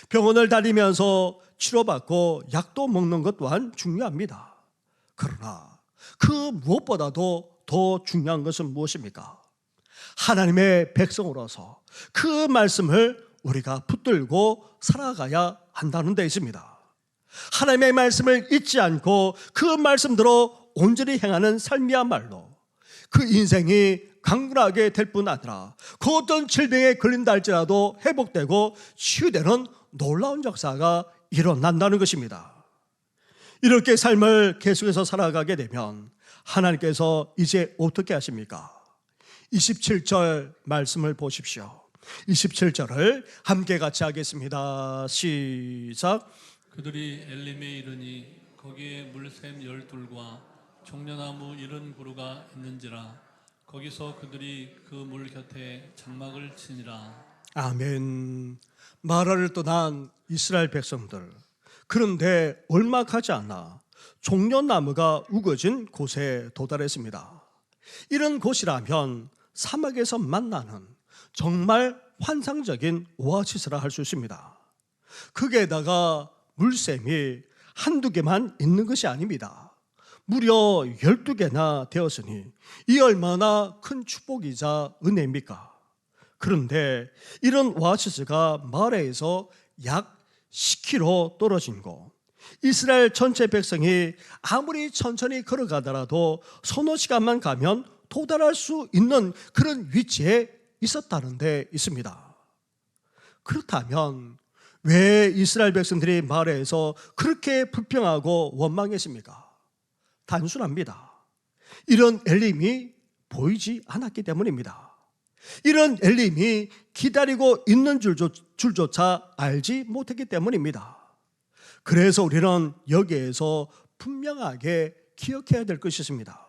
병원을 다니면서 치료받고 약도 먹는 것 또한 중요합니다. 그러나 그 무엇보다도 더 중요한 것은 무엇입니까? 하나님의 백성으로서 그 말씀을 우리가 붙들고 살아가야 한다는 데 있습니다. 하나님의 말씀을 잊지 않고 그 말씀대로 온전히 행하는 삶이야말로 그 인생이 강건하게 될 뿐 아니라 그 어떤 질병에 걸린다 할지라도 회복되고 치유되는 놀라운 역사가 일어난다는 것입니다. 이렇게 삶을 계속해서 살아가게 되면 하나님께서 이제 어떻게 하십니까? 27절 말씀을 보십시오. 27절을 함께 같이 하겠습니다. 시작. 그들이 엘림에 이르니 거기에 물샘 12과 종려나무 70그루가 있는지라. 거기서 그들이 그 물 곁에 장막을 치니라. 아멘. 마라를 떠난 이스라엘 백성들, 그런데 얼마 가지 않아 종려나무가 우거진 곳에 도달했습니다. 이런 곳이라면 사막에서 만나는 정말 환상적인 오아시스라 할 수 있습니다. 거기에다가 물샘이 한두 개만 있는 것이 아닙니다. 무려 12개나 되었으니 이 얼마나 큰 축복이자 은혜입니까? 그런데 이런 오아시스가 마라에서 약 10km 떨어진 곳, 이스라엘 전체 백성이 아무리 천천히 걸어가더라도 서너 시간만 가면 도달할 수 있는 그런 위치에 있었다는 데 있습니다. 그렇다면 왜 이스라엘 백성들이 마라에서 그렇게 불평하고 원망했습니까? 단순합니다. 이런 엘림이 보이지 않았기 때문입니다. 이런 엘림이 기다리고 있는 줄조차 알지 못했기 때문입니다. 그래서 우리는 여기에서 분명하게 기억해야 될 것이 있습니다.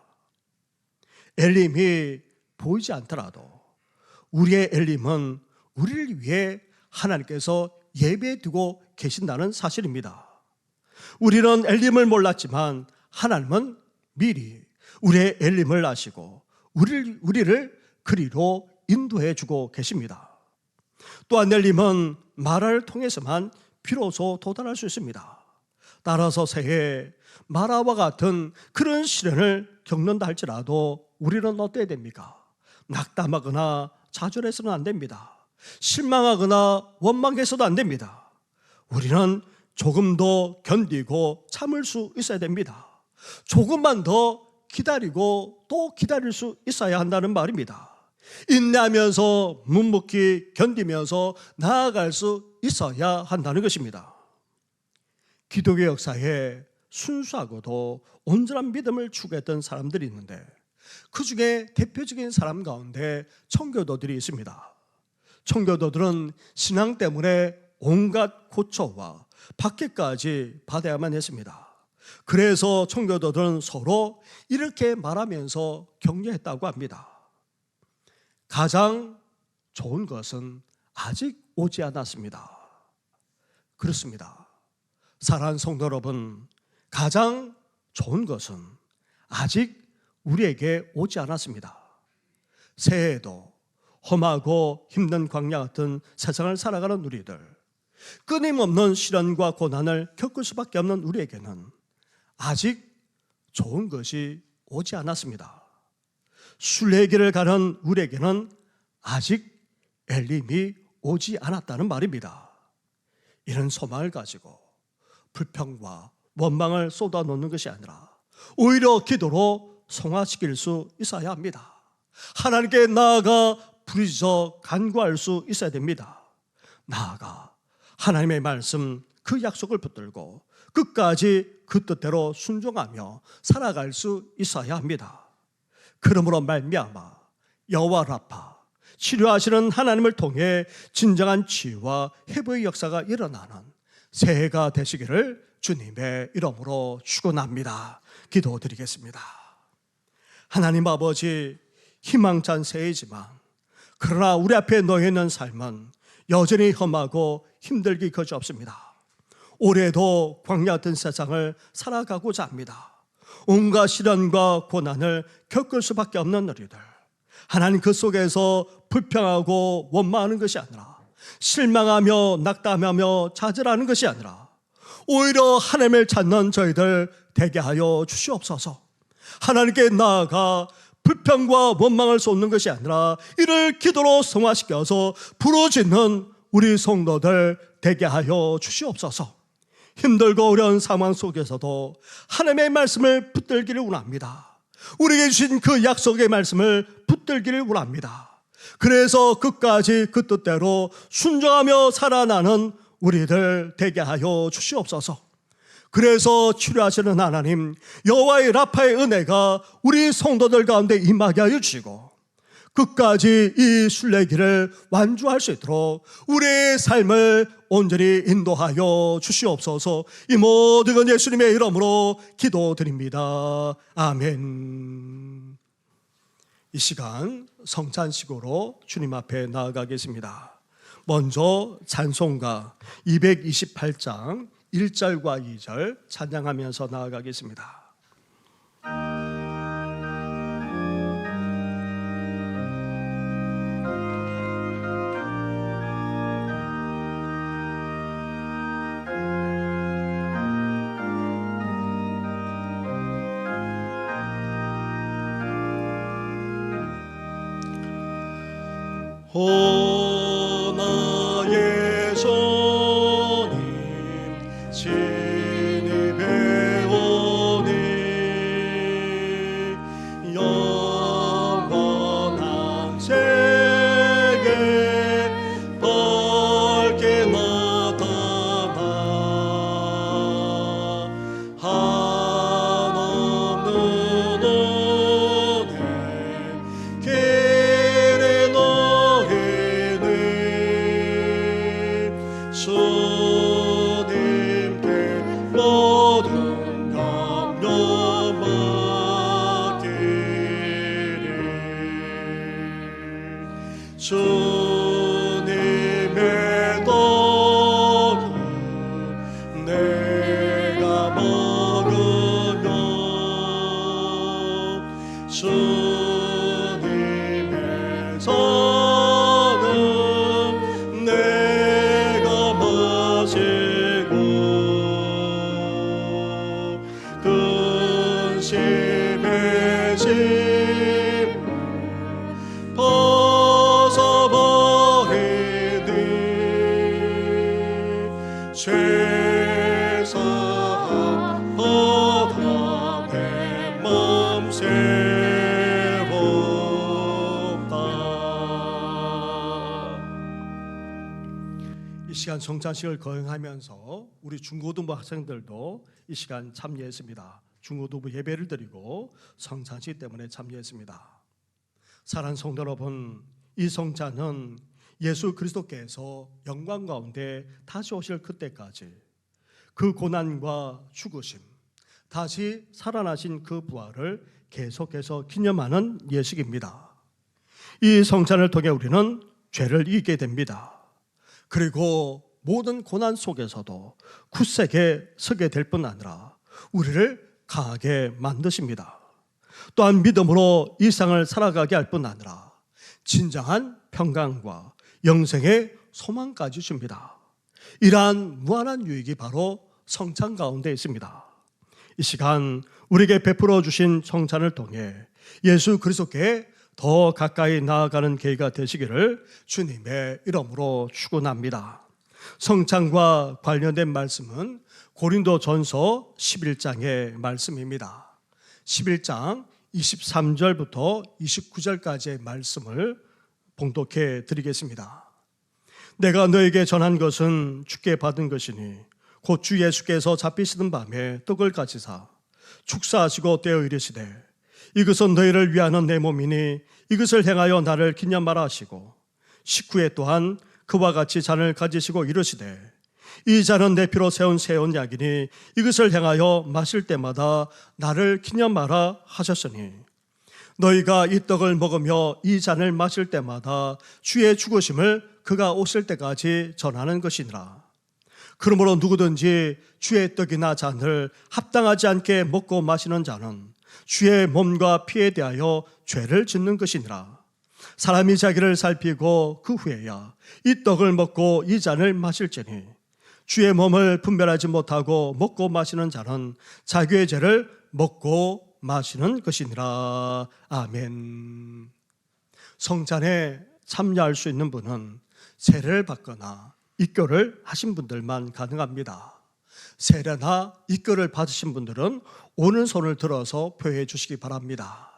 엘림이 보이지 않더라도 우리의 엘림은 우리를 위해 하나님께서 예배해 두고 계신다는 사실입니다. 우리는 엘림을 몰랐지만 하나님은 미리 우리의 엘림을 아시고 우리를 그리로 인도해 주고 계십니다. 또한 엘림은 마라를 통해서만 비로소 도달할 수 있습니다. 따라서 새해 마라와 같은 그런 시련을 겪는다 할지라도 우리는 어때야 됩니까? 낙담하거나 좌절해서는 안 됩니다. 실망하거나 원망해서도 안 됩니다. 우리는 조금 더 견디고 참을 수 있어야 됩니다. 조금만 더 기다리고 또 기다릴 수 있어야 한다는 말입니다. 인내하면서 묵묵히 견디면서 나아갈 수 있어야 한다는 것입니다. 기독교 역사에 순수하고도 온전한 믿음을 추구했던 사람들이 있는데 그 중에 대표적인 사람 가운데 청교도들이 있습니다. 청교도들은 신앙 때문에 온갖 고초와 박해까지 받아야만 했습니다. 그래서 청교도들은 서로 이렇게 말하면서 격려했다고 합니다. 가장 좋은 것은 아직 오지 않았습니다. 그렇습니다. 사랑하는 성도 여러분, 가장 좋은 것은 아직 우리에게 오지 않았습니다. 새해에도 험하고 힘든 광야 같은 세상을 살아가는 우리들, 끊임없는 시련과 고난을 겪을 수밖에 없는 우리에게는 아직 좋은 것이 오지 않았습니다. 순례길을 가는 우리에게는 아직 엘림이 오지 않았다는 말입니다. 이런 소망을 가지고 불평과 원망을 쏟아놓는 것이 아니라 오히려 기도로 성화시킬 수 있어야 합니다. 하나님께 나아가 부르짖어 간구할 수 있어야 됩니다. 나아가 하나님의 말씀 그 약속을 붙들고 끝까지 그 뜻대로 순종하며 살아갈 수 있어야 합니다. 그러므로 말미암아 여호와 라파, 치료하시는 하나님을 통해 진정한 치유와 회복의 역사가 일어나는 새해가 되시기를 주님의 이름으로 축원합니다. 기도드리겠습니다. 하나님 아버지, 희망찬 새해이지만 그러나 우리 앞에 놓여 있는 삶은 여전히 험하고 힘들기 그지없습니다. 올해도 광야 같은 세상을 살아가고자 합니다. 온갖 시련과 고난을 겪을 수밖에 없는 우리들, 하나님 그 속에서 불평하고 원망하는 것이 아니라 실망하며 낙담하며 좌절하는 것이 아니라 오히려 하나님을 찾는 저희들 되게 하여 주시옵소서. 하나님께 나아가 불평과 원망을 쏟는 것이 아니라 이를 기도로 성화시켜서 부르짖는 우리 성도들 되게 하여 주시옵소서. 힘들고 어려운 상황 속에서도 하나님의 말씀을 붙들기를 원합니다. 우리에게 주신 그 약속의 말씀을 붙들기를 원합니다. 그래서 끝까지 그 뜻대로 순종하며 살아나는 우리들 되게 하여 주시옵소서. 그래서 치료하시는 하나님 여호와의 라파의 은혜가 우리 성도들 가운데 임하게 하여 주시고 끝까지 이 순례길을 완주할 수 있도록 우리의 삶을 온전히 인도하여 주시옵소서. 이 모든 건 예수님의 이름으로 기도드립니다. 아멘. 이 시간 성찬식으로 주님 앞에 나아가겠습니다. 먼저 찬송가 228장 1절과 2절 찬양하면서 나아가겠습니다. 오 나의 주님 진입해 오니 영원한 세계 밝게 나타나 한없는 은혜 길에 주님께 모든 염려 맡기리 주님의 떡은 내가 먹으며 주님의 손은 내가 마시고 근심의 짐을 벗어버리고 시간 성찬식을 거행하면서 우리 중고등부 학생들도 이 시간 참여했습니다. 중고등부 예배를 드리고 성찬식 때문에 참여했습니다. 사랑하는 성도 여러분, 이 성찬은 예수 그리스도께서 영광 가운데 다시 오실 그때까지 그 고난과 죽으심, 다시 살아나신 그 부활을 계속해서 기념하는 예식입니다. 이 성찬을 통해 우리는 죄를 이기게 됩니다. 그리고 모든 고난 속에서도 굳세게 서게 될 뿐 아니라 우리를 강하게 만드십니다. 또한 믿음으로 이 세상을 살아가게 할 뿐 아니라 진정한 평강과 영생의 소망까지 줍니다. 이러한 무한한 유익이 바로 성찬 가운데 있습니다. 이 시간 우리에게 베풀어 주신 성찬을 통해 예수 그리스도께 더 가까이 나아가는 계기가 되시기를 주님의 이름으로 축원합니다. 성찬과 관련된 말씀은 고린도전서 11장의 말씀입니다. 11장 23절부터 29절까지의 말씀을 봉독해 드리겠습니다. 내가 너에게 전한 것은 주께 받은 것이니 곧 주 예수께서 잡히시던 밤에 떡을 가지사 축사하시고 떼어 이르시되 이것은 너희를 위하는 내 몸이니 이것을 행하여 나를 기념하라 하시고 식후에 또한 그와 같이 잔을 가지시고 이르시되 이 잔은 내 피로 세운 새 언약이니 이것을 행하여 마실 때마다 나를 기념하라 하셨으니 너희가 이 떡을 먹으며 이 잔을 마실 때마다 주의 죽으심을 그가 오실 때까지 전하는 것이니라. 그러므로 누구든지 주의 떡이나 잔을 합당하지 않게 먹고 마시는 자는 주의 몸과 피에 대하여 죄를 짓는 것이니라. 사람이 자기를 살피고 그 후에야 이 떡을 먹고 이 잔을 마실지니 주의 몸을 분별하지 못하고 먹고 마시는 자는 자기의 죄를 먹고 마시는 것이니라. 아멘. 성찬에 참여할 수 있는 분은 세례를 받거나 입교를 하신 분들만 가능합니다. 세례나 입교를 받으신 분들은 오른손을 들어서 표해 주시기 바랍니다.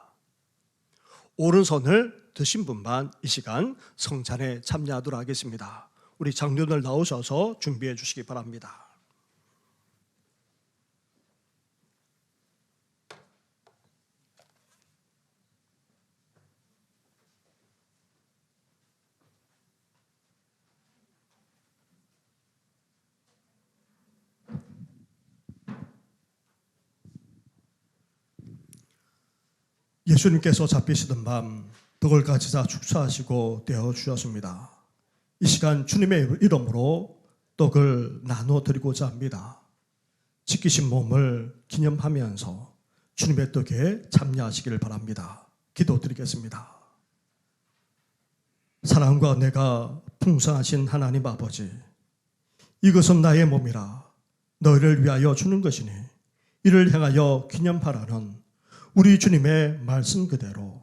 오른손을 드신 분만 이 시간 성찬에 참여하도록 하겠습니다. 우리 장로들 나오셔서 준비해 주시기 바랍니다. 예수님께서 잡히시던 밤 떡을 가지사 축사하시고 떼어 주셨습니다. 이 시간 주님의 이름으로 떡을 나눠 드리고자 합니다. 지키신 몸을 기념하면서 주님의 떡에 참여하시기를 바랍니다. 기도드리겠습니다. 사랑과 은혜가 풍성하신 하나님 아버지, 이것은 나의 몸이라 너희를 위하여 주는 것이니 이를 행하여 기념하라는 우리 주님의 말씀 그대로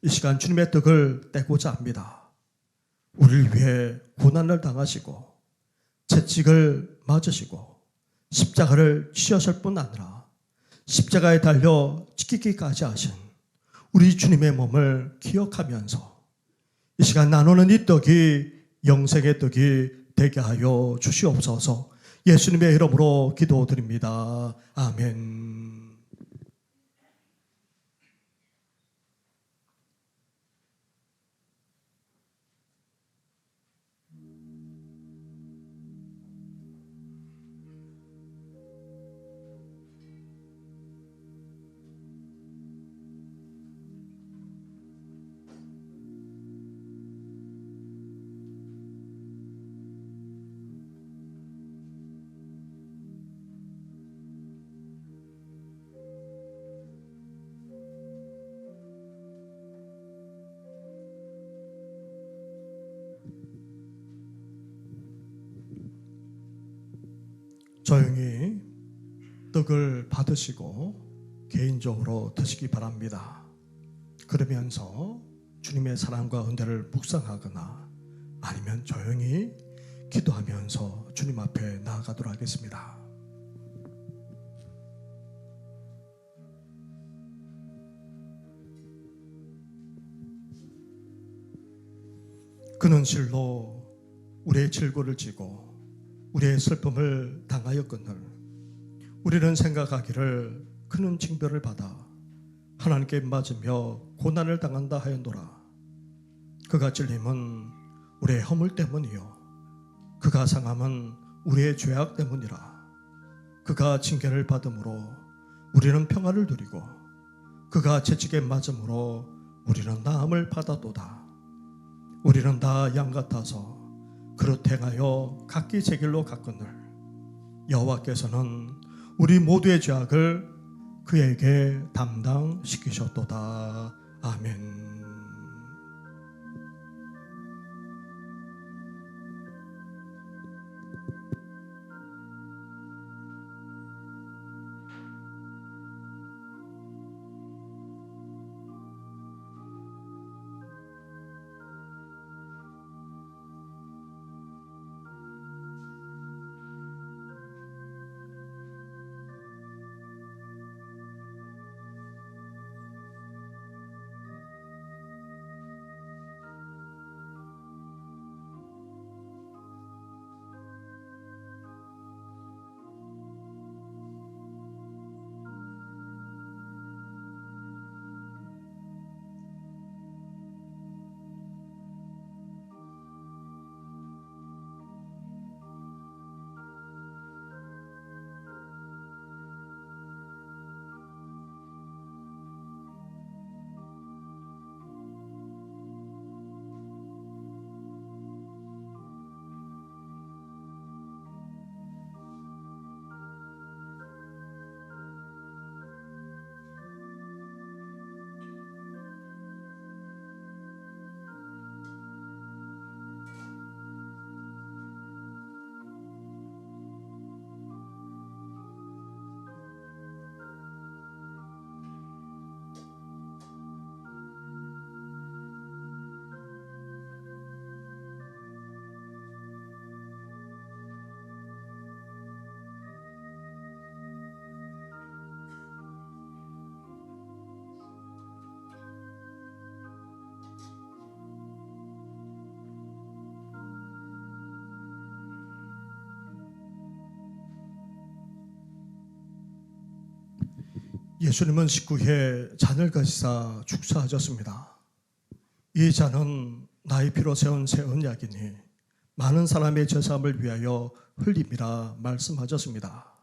이 시간 주님의 떡을 떼고자 합니다. 우리를 위해 고난을 당하시고 채찍을 맞으시고 십자가를 지셨을 뿐 아니라 십자가에 달려 찢기기까지 하신 우리 주님의 몸을 기억하면서 이 시간 나누는 이 떡이 영생의 떡이 되게 하여 주시옵소서. 예수님의 이름으로 기도드립니다. 아멘. 조용히 떡을 받으시고 개인적으로 드시기 바랍니다. 그러면서 주님의 사랑과 은혜를 묵상하거나 아니면 조용히 기도하면서 주님 앞에 나아가도록 하겠습니다. 그는 실로 우리의 질고를 지고 우리의 슬픔을 당하였거늘 우리는 생각하기를 그는 징벌을 받아 하나님께 맞으며 고난을 당한다 하였노라. 그가 찔림은 우리의 허물 때문이요 그가 상함은 우리의 죄악 때문이라. 그가 징계를 받음으로 우리는 평화를 누리고 그가 채찍에 맞음으로 우리는 나음을 받았도다. 우리는 다 양 같아서 그릇 행하여 각기 제 길로 갔거늘 여호와께서는 우리 모두의 죄악을 그에게 담당시키셨도다. 아멘. 예수님은 19회 잔을 가지사 축사하셨습니다. 이 잔은 나의 피로 세운 새 언약이니 많은 사람의 죄사함을 위하여 흘림이라 말씀하셨습니다.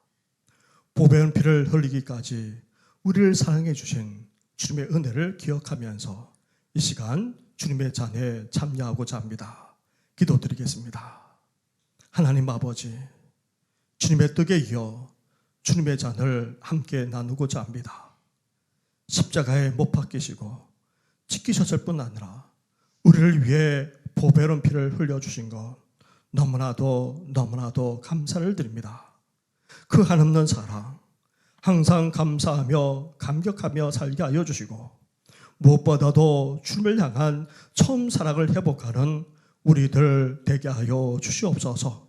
보배운 피를 흘리기까지 우리를 사랑해 주신 주님의 은혜를 기억하면서 이 시간 주님의 잔에 참여하고자 합니다. 기도드리겠습니다. 하나님 아버지, 주님의 떡에 이어 주님의 잔을 함께 나누고자 합니다. 십자가에 못 박히시고 찢기셨을 뿐 아니라 우리를 위해 보배로운 피를 흘려주신 것 너무나도 감사를 드립니다. 그 한없는 사랑 항상 감사하며 감격하며 살게 하여 주시고 무엇보다도 주님을 향한 처음 사랑을 회복하는 우리들 되게 하여 주시옵소서.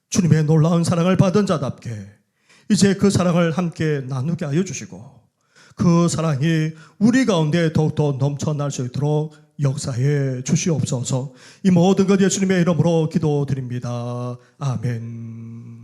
주님의 놀라운 사랑을 받은 자답게 이제 그 사랑을 함께 나누게 하여 주시고 그 사랑이 우리 가운데 더욱더 넘쳐날 수 있도록 역사해 주시옵소서. 이 모든 것 예수님의 이름으로 기도드립니다. 아멘.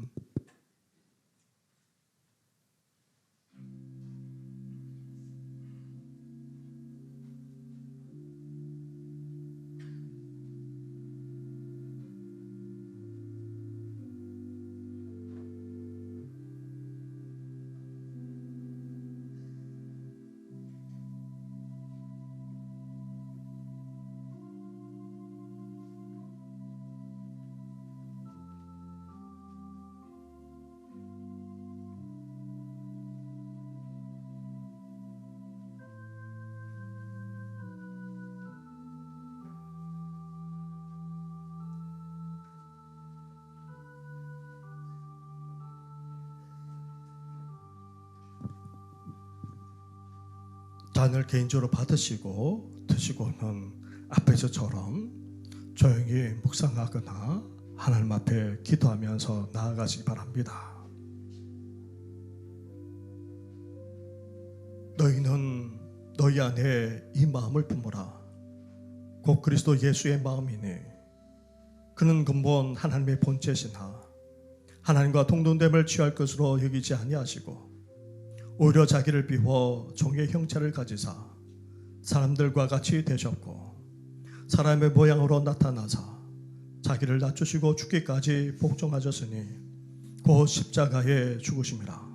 잔을 개인적으로 받으시고 드시고는 앞에서처럼 조용히 묵상하거나 하나님 앞에 기도하면서 나아가시기 바랍니다. 너희는 너희 안에 이 마음을 품어라. 곧 그리스도 예수의 마음이니 그는 근본 하나님의 본체시나 하나님과 동등됨을 취할 것으로 여기지 아니하시고 오히려 자기를 비워 종의 형체를 가지사 사람들과 같이 되셨고 사람의 모양으로 나타나사 자기를 낮추시고 죽기까지 복종하셨으니 곧 십자가에 죽으심이라.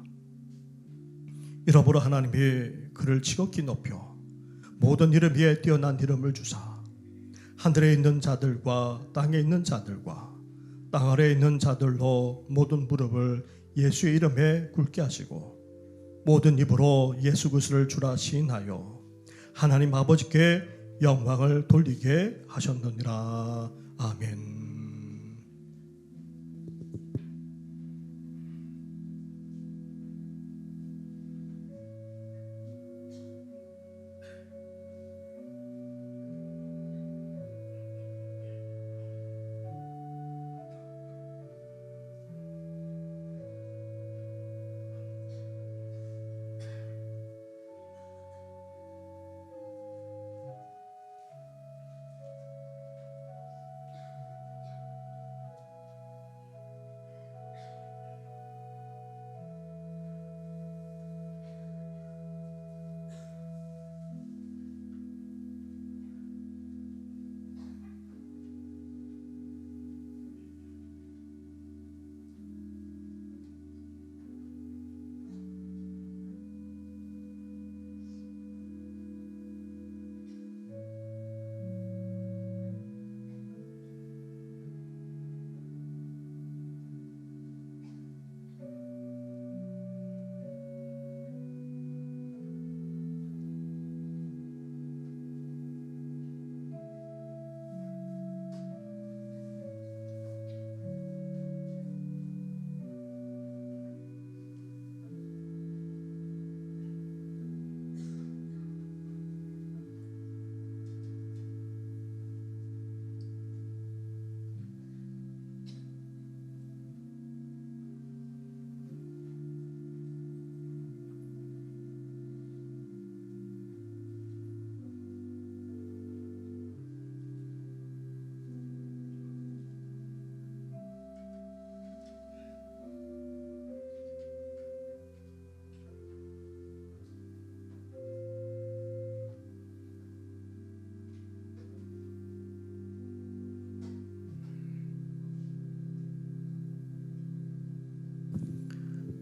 이러므로 하나님이 그를 지극히 높여 모든 이름 위에 뛰어난 이름을 주사 하늘에 있는 자들과 땅에 있는 자들과 땅 아래에 있는 자들로 모든 무릎을 예수의 이름에 꿇게 하시고 모든 입으로 예수 그리스도를 주라 시인하여 하나님 아버지께 영광을 돌리게 하셨느니라. 아멘.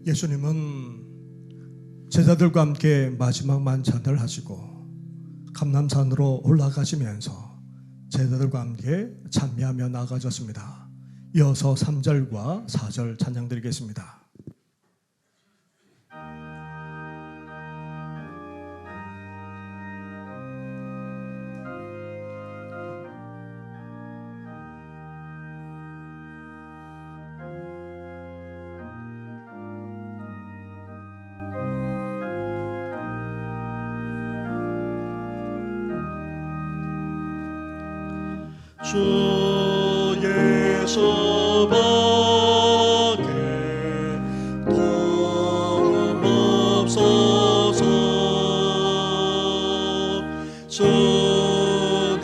예수님은 제자들과 함께 마지막 만찬을 하시고 감람산으로 올라가시면서 제자들과 함께 찬미하며 나아가셨습니다. 이어서 3절과 4절 찬양 드리겠습니다. 주에서 밖에 도움 없어서 주님의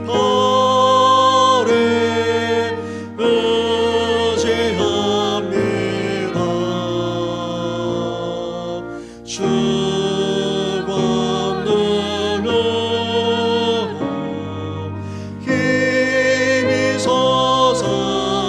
발에 의지합니다. 주권능력 힘이 솟아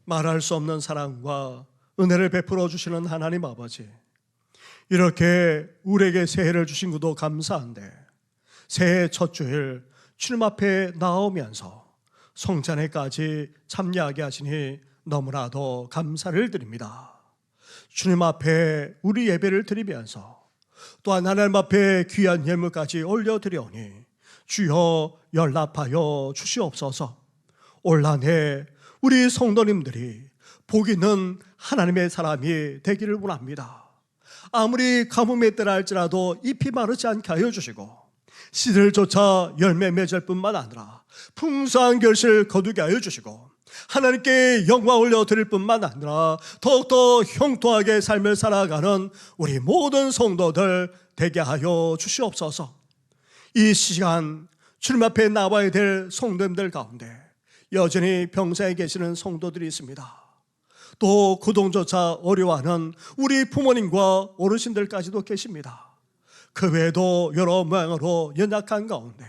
말할 수 없는 사랑과 은혜를 베풀어 주시는 하나님 아버지, 이렇게 우리에게 새해를 주신 것도 감사한데 새해 첫 주일 주님 앞에 나오면서 성찬회까지 참여하게 하시니 너무나도 감사를 드립니다. 주님 앞에 우리 예배를 드리면서 또한 하나님 앞에 귀한 예물까지 올려드려오니 주여 연락하여 주시옵소서. 올 한 해 우리 성도님들이 복 있는 하나님의 사람이 되기를 원합니다. 아무리 가뭄에 때라 할지라도 잎이 마르지 않게 하여 주시고 씨를 쫓아 열매 맺을 뿐만 아니라 풍성한 결실을 거두게 하여 주시고 하나님께 영광 올려드릴 뿐만 아니라 더욱더 형통하게 삶을 살아가는 우리 모든 성도들 되게 하여 주시옵소서. 이 시간 주님 앞에 나와야 될 성도님들 가운데 여전히 병상에 계시는 성도들이 있습니다. 또 구동조차 어려워하는 우리 부모님과 어르신들까지도 계십니다. 그 외에도 여러 모양으로 연약한 가운데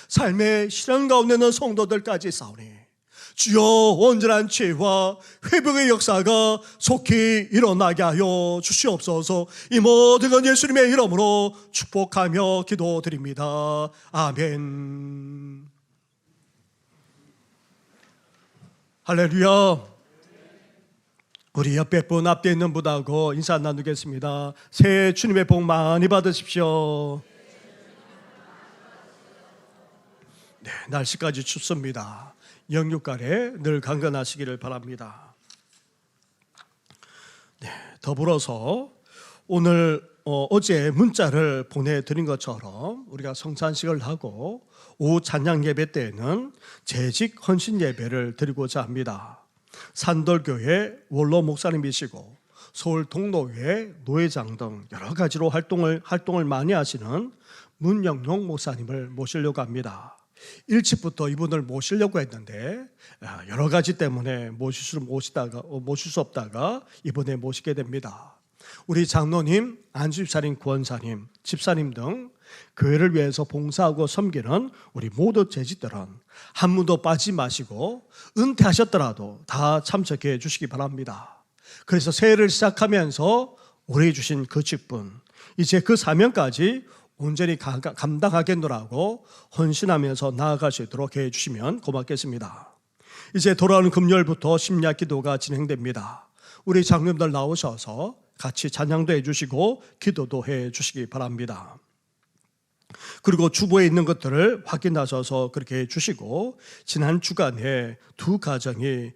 삶의 시련 가운데 있는 성도들까지 싸우니 주여 온전한 치유와 회복의 역사가 속히 일어나게 하여 주시옵소서. 이 모든 건 예수님의 이름으로 축복하며 기도드립니다. 아멘. 할렐루야. 우리 옆에 분 앞에 있는 분하고 인사 나누겠습니다. 새해 주님의 복 많이 받으십시오. 네, 날씨까지 춥습니다. 영육간에 늘 강건하시기를 바랍니다. 네, 더불어서 오늘 어제 문자를 보내드린 것처럼 우리가 성찬식을 하고 오후 찬양 예배 때에는 재직 헌신 예배를 드리고자 합니다. 산돌교회 원로 목사님이시고 서울 동로회 노회장 등 여러 가지로 활동을 많이 하시는 문영용 목사님을 모시려고 합니다. 일찍부터 이분을 모시려고 했는데 여러 가지 때문에 모실 수 없다가 이번에 모시게 됩니다. 우리 장로님, 안수집사님, 구원사님, 집사님 등 교회를 위해서 봉사하고 섬기는 우리 모두 재직들은 한 분도 빠지지 마시고 은퇴하셨더라도 다 참석해 주시기 바랍니다. 그래서 새해를 시작하면서 우리 주신 그 직분, 이제 그 사명까지 온전히 감당하겠노라고 헌신하면서 나아갈 수 있도록 해주시면 고맙겠습니다. 이제 돌아오는 금요일부터 심야 기도가 진행됩니다. 우리 장로님들 나오셔서 같이 찬양도 해주시고 기도도 해주시기 바랍니다. 그리고 주보에 있는 것들을 확인하셔서 그렇게 해주시고, 지난 주간에 두 가정에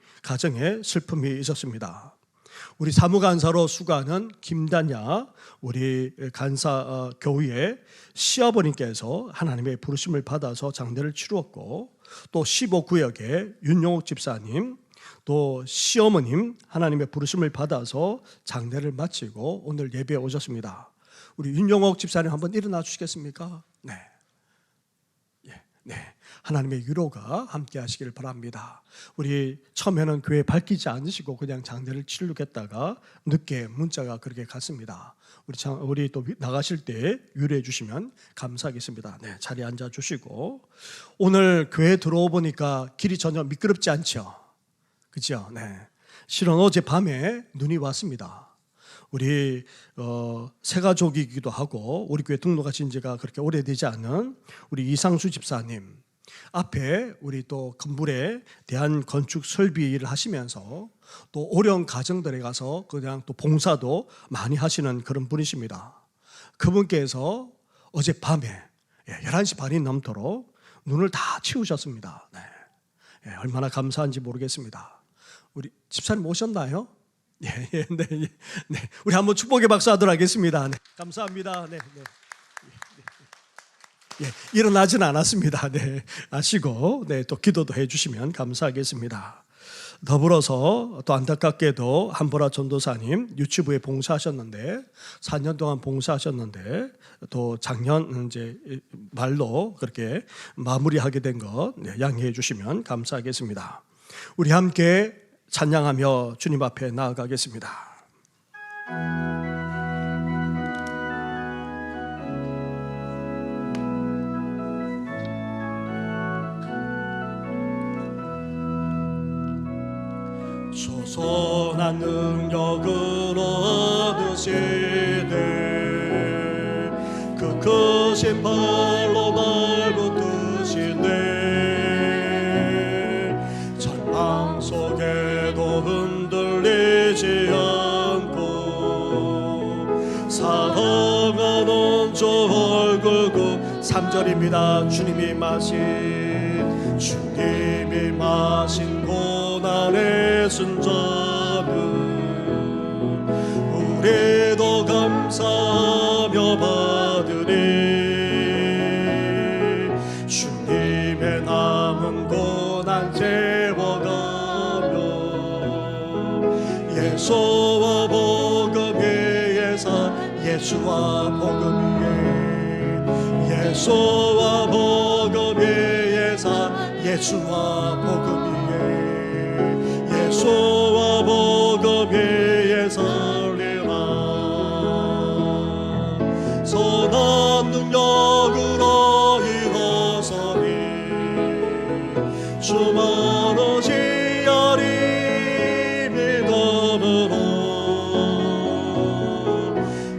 슬픔이 있었습니다. 우리 사무간사로 수고하는 김단야 우리 간사 교우의 시아버님께서 하나님의 부르심을 받아서 장례를 치루었고, 또 15구역의 윤용옥 집사님, 또 시어머님 하나님의 부르심을 받아서 장례를 마치고 오늘 예배에 오셨습니다. 우리 윤용옥 집사님 한번 일어나 주시겠습니까? 네. 네. 하나님의 위로가 함께 하시기를 바랍니다. 우리 처음에는 교회 밝히지 않으시고 그냥 장례를 치르겠다가 늦게 문자가 그렇게 갔습니다. 우리 또 나가실 때 위로해 주시면 감사하겠습니다. 네, 자리에 앉아 주시고, 오늘 교회 들어오 보니까 길이 전혀 미끄럽지 않죠? 그죠? 네. 실은 어제 밤에 눈이 왔습니다. 우리 새 가족이기도 하고 우리 교회 등록하신 지가 그렇게 오래되지 않은 우리 이상수 집사님 앞에 우리 또 건물에 대한 건축 설비 일을 하시면서 또 어려운 가정들에 가서 그냥 또 봉사도 많이 하시는 그런 분이십니다. 그분께서 어제 밤에 11시 반이 넘도록 눈을 다 치우셨습니다. 네. 얼마나 감사한지 모르겠습니다. 우리 집사님 오셨나요? 네. 우리 한번 축복의 박수 하도록 하겠습니다. 네. 감사합니다. 네. 일어나진 않았습니다. 네. 아시고, 네. 또 기도도 해주시면 감사하겠습니다. 더불어서 또 안타깝게도 한보라 전도사님 유치부에 봉사하셨는데 4년 동안 봉사하셨는데 또 작년 이제 말로 그렇게 마무리하게 된 것 양해해 주시면 감사하겠습니다. 우리 함께 찬양하며 주님 앞에 나아가겠습니다. 선한 능력으로 얻으시되 그 크신 발로 날 붙드시네 절망 속에도 흔들리지 않고 사랑하는 저 얼굴 그 3절입니다. 주님이 마신 고난의 순전은 우리도 감사하며 받으리 주님의 남은 고난 채워가며 예수와 복음 위에 예수와 복음 위에 예수와 복음 위에 예수와 복음 위에 예수와 복음 위에 살리라 선한 능력으로 일어서니 주만 의지하리 믿음으로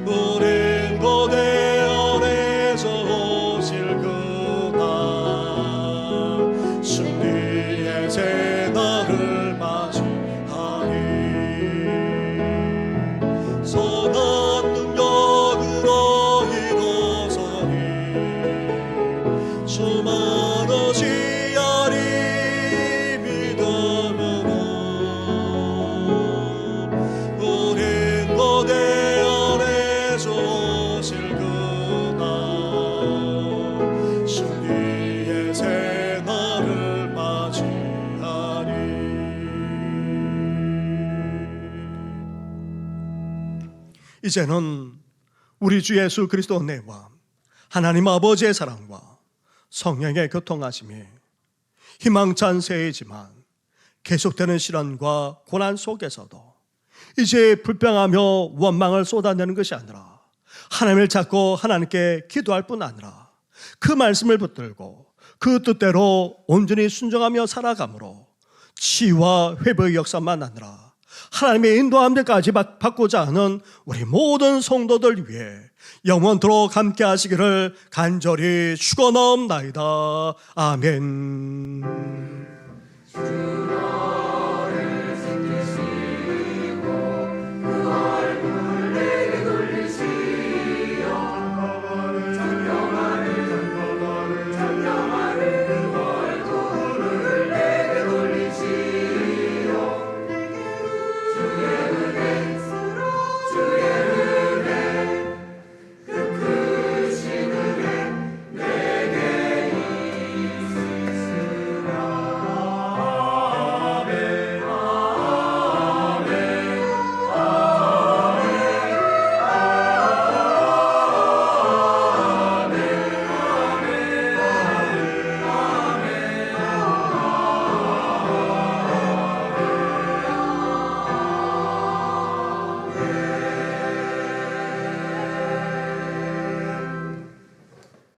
우린 고대 안에서 오실 그날 승리의 새날을 맞이하리 선한 능력으로 일어서니 주만 의지하리 믿음으로 우린 고대 안에서 오실 그날 승리의 새날을 맞이하리. 이제는 우리 주 예수 그리스도 은혜와 하나님 아버지의 사랑과 성령의 교통하심이 희망찬 새해이지만 계속되는 시련과 고난 속에서도 이제 불평하며 원망을 쏟아내는 것이 아니라 하나님을 찾고 하나님께 기도할 뿐 아니라 그 말씀을 붙들고 그 뜻대로 온전히 순종하며 살아감으로 치유와 회복의 역사만 아니라 하나님의 인도함까지 받고자 하는 우리 모든 성도들 위해 영원토록 함께 하시기를 간절히 축원하옵나이다. 아멘.